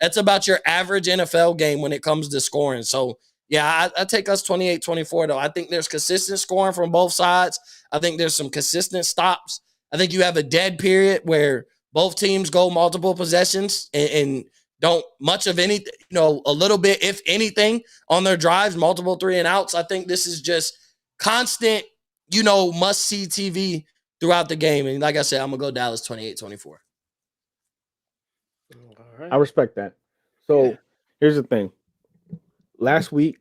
That's about your average NFL game when it comes to scoring. So, yeah, I take us 28-24, though. I think there's consistent scoring from both sides. I think there's some consistent stops. I think you have a dead period where both teams go multiple possessions and don't much of anything, a little bit, if anything, on their drives, multiple 3-and-outs. I think this is just constant, must-see TV throughout the game. And like I said, I'm going to go Dallas 28-24. All right. I respect that. So here's the thing. Last week,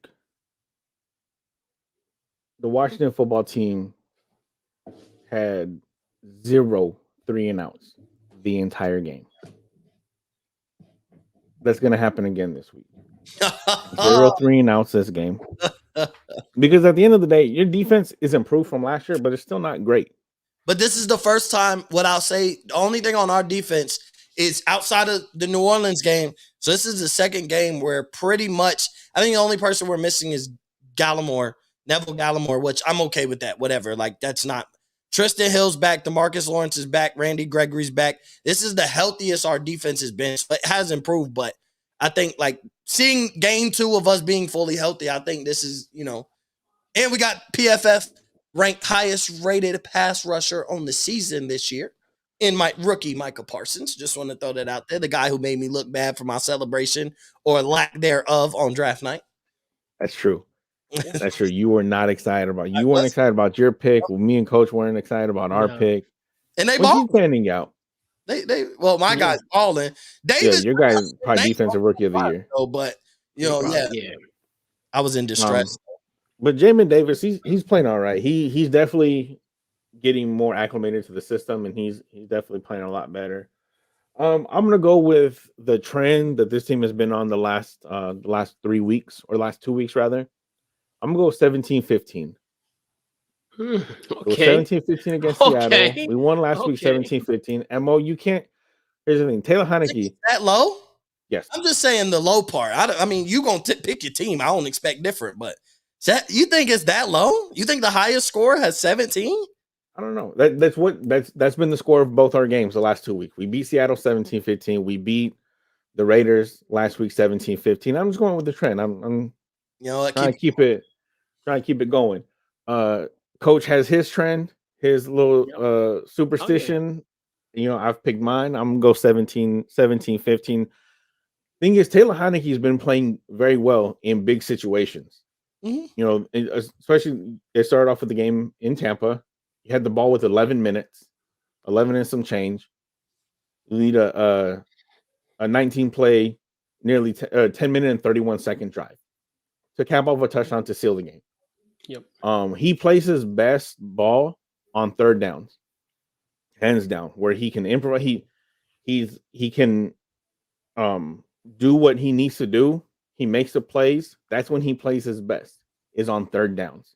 the Washington football team had 0 3-and-outs the entire game. That's going to happen again this week. 0 3-and-outs this game. Because at the end of the day, your defense is improved from last year, but it's still not great. But this is the first time, what I'll say, the only thing on our defense is outside of the New Orleans game. So this is the second game where pretty much, I think the only person we're missing is Neville Gallimore, which I'm okay with that, whatever. That's not. Tristan Hill's back. DeMarcus Lawrence is back. Randy Gregory's back. This is the healthiest our defense has been. It has improved, but I think, seeing game 2 of us being fully healthy, I think this is, and we got PFF ranked highest rated pass rusher on the season this year in my rookie Micah Parsons. Just want to throw that out there. The guy who made me look bad for my celebration or lack thereof on draft night. That's true. That's true. You were not excited about. You weren't excited about your pick. Well, me and Coach weren't excited about our pick. And they balled. Standing out. My guy's balling. Davis, your guy's probably defensive rookie of the year. But I was in distress. But Jamin Davis, he's playing all right. He's definitely getting more acclimated to the system, and he's definitely playing a lot better. I'm gonna go with the trend that this team has been on the last 3 weeks, or last 2 weeks rather. I'm gonna go 17-15. Okay. 17-15 against Seattle. We won last week 17-15. Mo, you can't. Here's the thing. Taylor Heinicke. That low? Yes. I'm just saying the low part. I mean, you gonna pick your team. I don't expect different, but you think it's that low? You think the highest score has 17? I don't know. That's been the score of both our games the last 2 weeks. We beat Seattle 17-15. We beat the Raiders last week 17-15. I'm just going with the trend. I'm trying to keep it going. Coach has his trend, his little superstition. I've picked mine. I'm gonna go 17-15. Thing is, Taylor Heineke's been playing very well in big situations. Mm-hmm. Especially they started off with the game in Tampa. You had the ball with 11 minutes, 11 and some change. You need a 19 play, nearly 10 minute and 31 second drive to cap off a touchdown to seal the game. Yep. He plays his best ball on third downs, hands down, where he can improvise. He can do what he needs to do. He makes the plays. That's when he plays his best, is on third downs.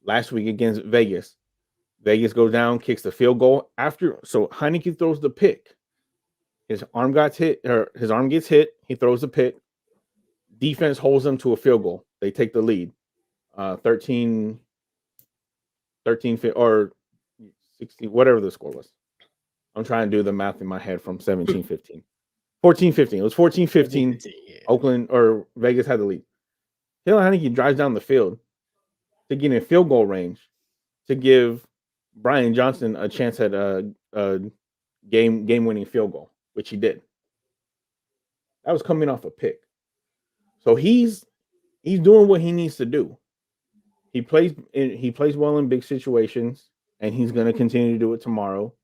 Last week against Vegas goes down, kicks the field goal so Heineke throws the pick. His arm gets hit. He throws the pick. Defense holds them to a field goal. They take the lead. 13 or 16, whatever the score was. I'm trying to do the math in my head from 17-15. 14-15. It was 14-15. Yeah. Oakland or Vegas had the lead. Taylor Heineke drives down the field to get in field goal range to give Brian Johnson a chance at a game-winning field goal, which he did. That was coming off a pick. So he's doing what he needs to do. He plays well in big situations, and he's going to continue to do it tomorrow.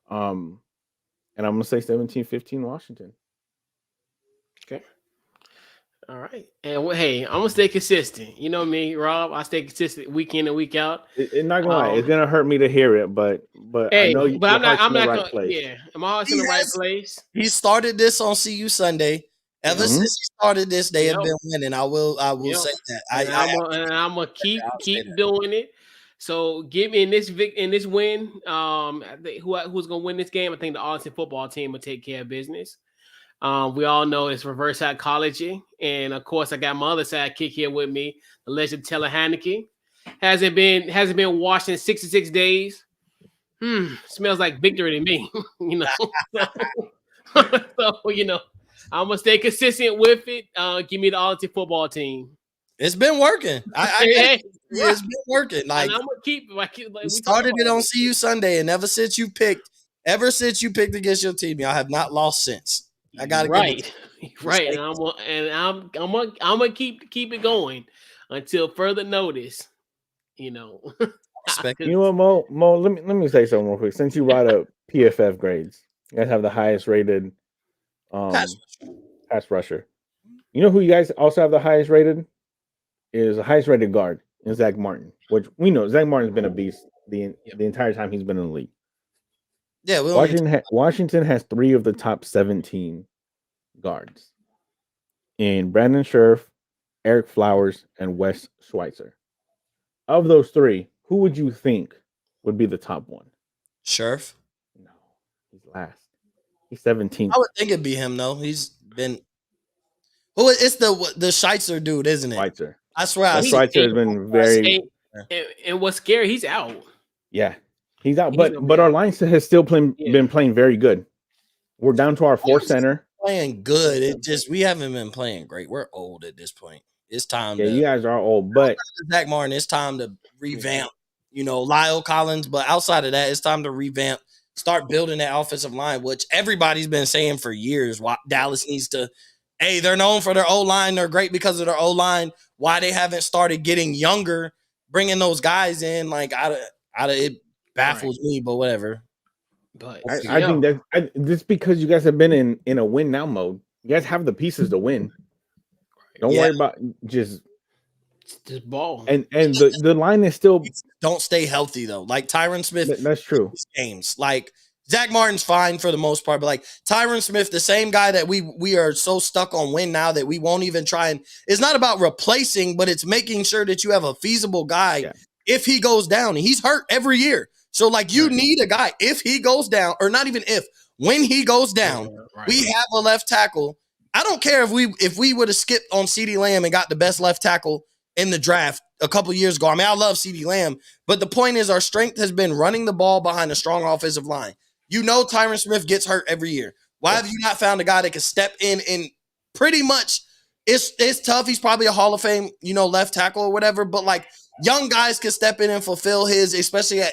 And I'm going to say 17-15 Washington. Okay. All right. And hey, I'm gonna stay consistent. You know me, Rob. I stay consistent week in and week out. It's not gonna lie. It's gonna hurt me to hear it, but hey, I know but I'm not right gonna. place. Yeah, my heart's in the right place. He started this on CU Sunday. Ever since he started this, they have been winning. I will say that. I'm gonna keep doing it. So give me in this win. Who's gonna win this game? I think the Austin football team will take care of business. We all know it's reverse psychology, and of course, I got my other sidekick here with me, the legend Taylor Heineke. Hasn't been washed in 66 days. Smells like victory to me. So I'm gonna stay consistent with it. Give me the Austin football team. It's been working. It's been working. Like, and I'm gonna keep. We started it on CU Sunday, and ever since you picked against your team, y'all have not lost since. I gotta right. And I'm gonna keep it going until further notice. You know what, Mo? Let me say something real quick. Since you brought up PFF grades, you guys have the highest rated pass rusher. You know who you guys also have the highest rated? Is the highest rated guard in Zach Martin, which we know Zach Martin's been a beast the entire time he's been in the league. Yeah, Washington has 3 of the top 17 guards in Brandon Scherf, Eric Flowers, and Wes Schweitzer. Of those 3, who would you think would be the top one? Scherf? No, he's last. He's 17th. I would think it'd be him though. He's been. Oh, it's the Schweitzer dude, isn't it? Schweitzer. I swear. Schweitzer has been very. And what's scary? He's out. Yeah. He's out, but our line has still been playing very good. We're down to our 4th center. Playing good. It just we haven't been playing great. We're old at this point. It's time. Yeah, you guys are old, but Zach Martin, it's time to revamp. Lyle Collins, but outside of that, it's time to revamp. Start building that offensive line, which everybody's been saying for years. Why Dallas needs to. Hey, they're known for their O-line. They're great because of their O-line. Why they haven't started getting younger, bringing those guys in? Like out of it. Baffles me, but whatever. But I think that's because you guys have been in a win now mode. You guys have the pieces to win. Don't worry about just ball. And the line is still don't stay healthy though. Like Tyron Smith, that's true. Games like Zach Martin's fine for the most part, but like Tyron Smith, the same guy that we are so stuck on win now that we won't even try and. It's not about replacing, but it's making sure that you have a feasible guy if he goes down. He's hurt every year. So, like, you need a guy. If he goes down, or not even if, when he goes down, we have a left tackle. I don't care if we would have skipped on CeeDee Lamb and got the best left tackle in the draft a couple years ago. I mean, I love CeeDee Lamb, but the point is our strength has been running the ball behind a strong offensive line. You know Tyron Smith gets hurt every year. Why have you not found a guy that can step in and pretty much it's tough. He's probably a Hall of Fame, left tackle or whatever, but like young guys can step in and fulfill his, especially at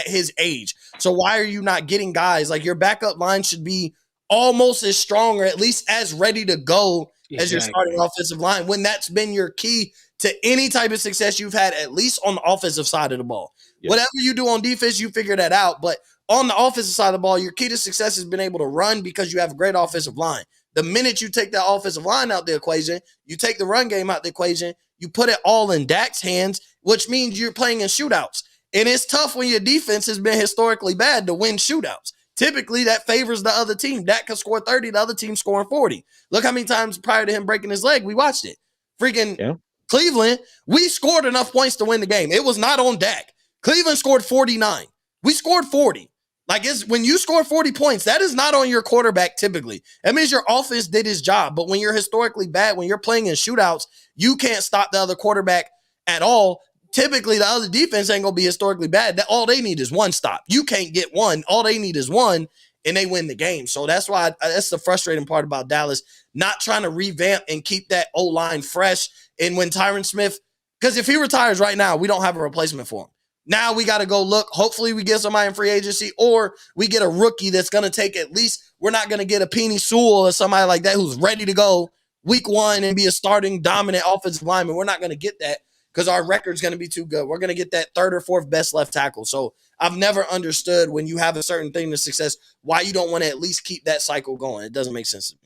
his age. So why are you not getting guys? Like your backup line should be almost as strong or at least as ready to go as your starting offensive line when that's been your key to any type of success you've had, at least on the offensive side of the ball. Yes. Whatever you do on defense, you figure that out. But on the offensive side of the ball, your key to success has been able to run because you have a great offensive line. The minute you take that offensive line out the equation, you take the run game out the equation, you put it all in Dak's hands, which means you're playing in shootouts. And it's tough when your defense has been historically bad to win shootouts. Typically, that favors the other team. Dak can score 30, the other team scoring 40. Look how many times prior to him breaking his leg, we watched it. Freaking Cleveland, we scored enough points to win the game. It was not on Dak. Cleveland scored 49. We scored 40. Like, when you score 40 points, that is not on your quarterback typically. That means your offense did his job. But when you're historically bad, when you're playing in shootouts, you can't stop the other quarterback at all. Typically, the other defense ain't going to be historically bad. All they need is one stop. You can't get one. All they need is one, and they win the game. So that's why that's the frustrating part about Dallas, not trying to revamp and keep that O-line fresh. And when Tyron Smith, because if he retires right now, we don't have a replacement for him. Now we got to go look. Hopefully we get somebody in free agency or we get a rookie that's going to take at least, we're not going to get a Penei Sewell or somebody like that who's ready to go week one and be a starting dominant offensive lineman. We're not going to get that because our record's going to be too good. We're going to get that third or fourth best left tackle. So I've never understood when you have a certain thing to success, why you don't want to at least keep that cycle going. It doesn't make sense to me.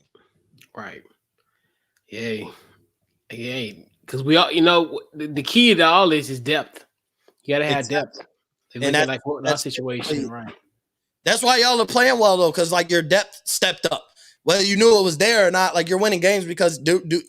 Right. Yay. Because we all, the key to all this is depth. You gotta have depth. And that's situation, right? That's why y'all are playing well though, because like your depth stepped up. Whether you knew it was there or not, like you're winning games because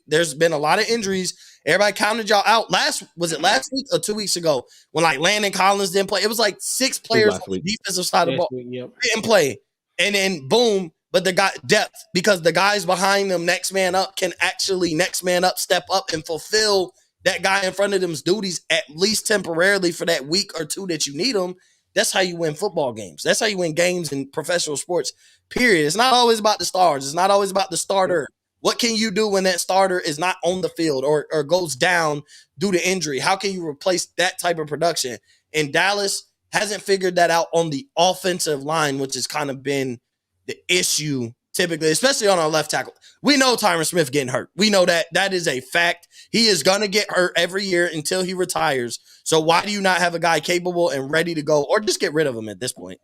there's been a lot of injuries. Everybody counted y'all out. Was it last week or 2 weeks ago when like Landon Collins didn't play? It was like 6 players on the defensive side of the ball didn't play, and then boom. But the guy depth because the guys behind them, next man up, can actually next man up, step up and fulfill that guy in front of them's duties at least temporarily for that week or two that you need them. That's how you win football games. That's how you win games in professional sports, period. It's not always about the stars. It's not always about the starter. What can you do when that starter is not on the field or goes down due to injury? How can you replace that type of production? And Dallas hasn't figured that out on the offensive line, which has kind of been the issue typically, especially on our left tackle. We know Tyron Smith getting hurt. We know that. That is a fact. He is going to get hurt every year until he retires. So why do you not have a guy capable and ready to go or just get rid of him at this point?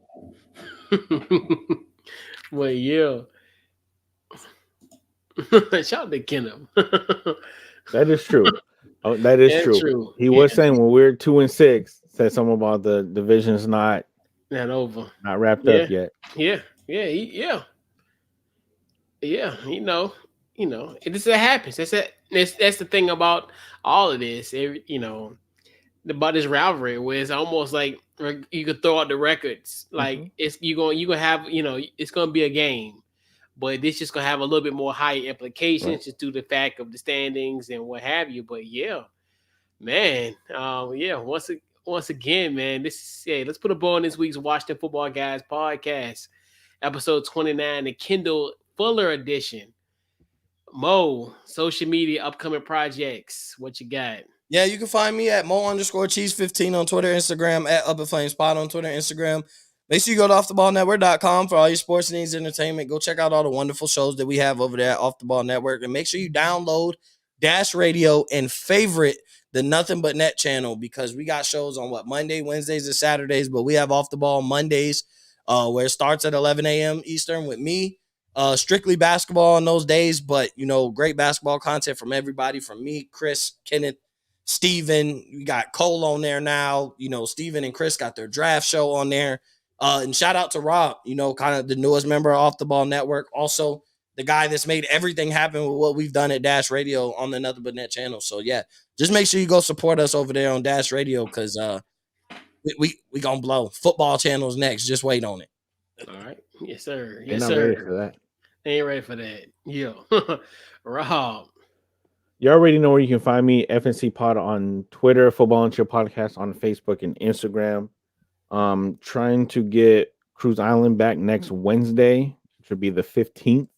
Well, yeah. Shout out to Kenneth. That is true. Oh, that is true. He was saying when we're 2-6, said something about the division's not over. Not wrapped up yet. Yeah. This happens. That's the thing about all of this. About this rivalry, where it's almost like you could throw out the records. Like you're gonna have, it's gonna be a game, but this just gonna have a little bit more higher implications just due to the fact of the standings and what have you. But yeah, man, once again, man, let's put a bow on this week's Washington Football Guys podcast. Episode 29, the Kendall Fuller edition. Mo, social media, upcoming projects. What you got? Yeah, you can find me at Mo_Cheese15 on Twitter, Instagram, at Up and Flame Spot on Twitter, Instagram. Make sure you go to offtheballnetwork.com for all your sports needs, entertainment. Go check out all the wonderful shows that we have over there at Off the Ball Network. And make sure you download Dash Radio and favorite the Nothing But Net channel because we got shows on Monday, Wednesdays, and Saturdays, but we have Off the Ball Mondays. Where it starts at 11 a.m. Eastern with me. Strictly basketball on those days, but, great basketball content from everybody, from me, Chris, Kenneth, Steven. We got Cole on there now. Steven and Chris got their draft show on there. And shout out to Rob, kind of the newest member of Off the Ball Network. Also, the guy that's made everything happen with what we've done at Dash Radio on the Nothing But Net channel. So, yeah, just make sure you go support us over there on Dash Radio because We gonna blow. Football channel's next. Just wait on it. All right. Yes, sir. They're Yes, not ready sir. for that. They ain't ready for that. Yeah. Rob. You already know where you can find me, FNC Pod on Twitter, Football and Chill Podcast on Facebook and Instagram. Trying to get Cruise Island back next Wednesday, which would be the 15th.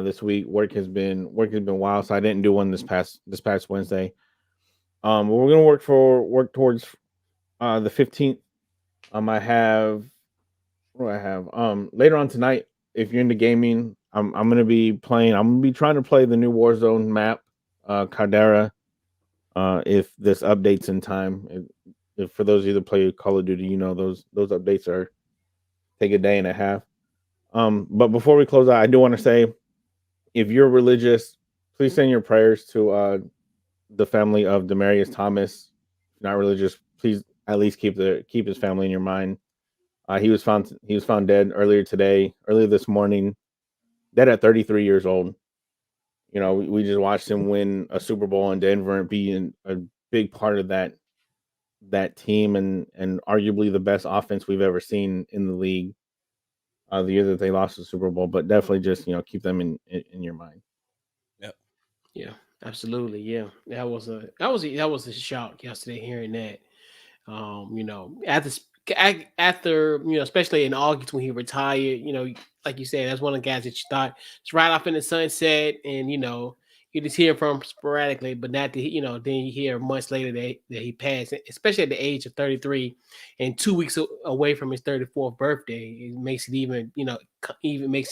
This week work has been wild, so I didn't do one this past Wednesday. We're gonna work towards the 15th. I have what do I have? Later on tonight, if you're into gaming, I'm gonna be playing. I'm gonna be trying to play the new Warzone map, Caldera. If this updates in time, if for those of you that play Call of Duty, you know those updates are take a day and a half. But before we close out, I do want to say, if you're religious, please send your prayers to the family of Demarius Thomas. If you're not religious, please at least keep his family in your mind. He was found dead earlier this morning, dead at 33 years old. You know, we just watched him win a Super Bowl in Denver and be a big part of that team and arguably the best offense we've ever seen in the league. The year that they lost the Super Bowl, but definitely just keep them in your mind. Yep. Yeah, absolutely. Yeah, that was a shock yesterday hearing that. After especially in August when he retired, like you said, that's one of the guys that you thought it's right off in the sunset, and you just hear from him sporadically, but not then you hear months later that he passed, especially at the age of 33 and 2 weeks away from his 34th birthday. It makes it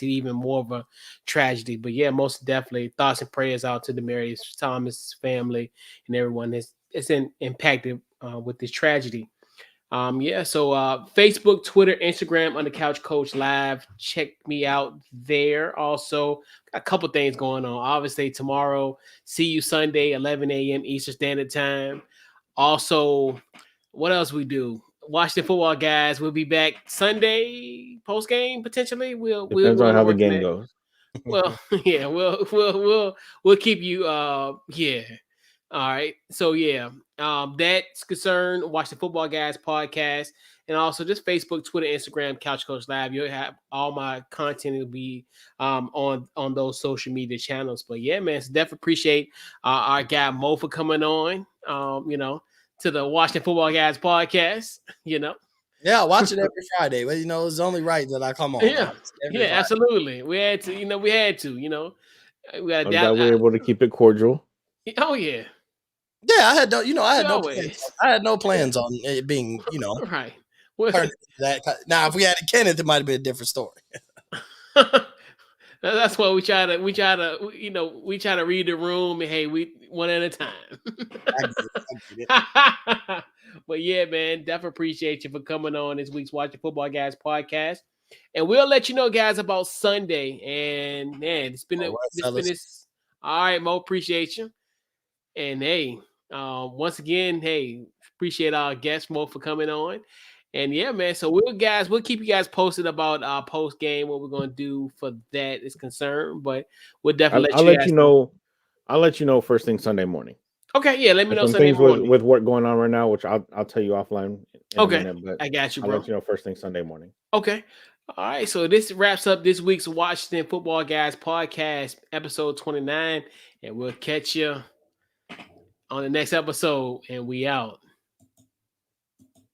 even more of a tragedy. But yeah, most definitely thoughts and prayers out to Demarius Thomas family and everyone that's impacted with this tragedy. So Facebook, Twitter, Instagram, On the Couch Coach Live. Check me out there. Also, a couple things going on. Obviously, tomorrow, see you Sunday, 11 a.m. Eastern Standard Time. Also, what else we do? Washington Football Guys. We'll be back Sunday post game potentially. Depends on how the game goes. Well, yeah, we'll keep you. Yeah. All right. So yeah, that's concerned. Watch the Football Guys podcast, and also just Facebook, Twitter, Instagram, Couch Coach Live. You'll have all my content will be on those social media channels. But yeah, man, so definitely appreciate our guy Mo for coming on. To the Washington Football Guys podcast. Yeah, I watch it every Friday. But it's only right that I come on. Yeah, absolutely. We had to. We had to. We got that we're able to keep it cordial. Oh yeah. Yeah, I had no plans. I had no plans on it being, right. That. Now, if we had a Kenneth, it might have been a different story. That's why we try to read the room, and hey, we one at a time. I get it. But yeah, man, definitely appreciate you for coming on this week's Watch the Football Guys podcast, and we'll let you know, guys, about Sunday. And man, it's been this. All right, Mo, appreciate you. And hey, once again, hey, appreciate our guest Mo for coming on. And yeah, man. So we'll keep you guys posted about our post game, what we're gonna do for that is concerned. But we'll definitely I'll let you know. I'll let you know first thing Sunday morning. Okay, yeah, let me know some Sunday things morning. with work going on right now, which I'll tell you offline. Okay, minute, but I got you, bro. I'll let you know first thing Sunday morning. Okay. All right, so this wraps up this week's Washington Football Guys podcast, episode 29, and we'll catch you on the next episode, and we out.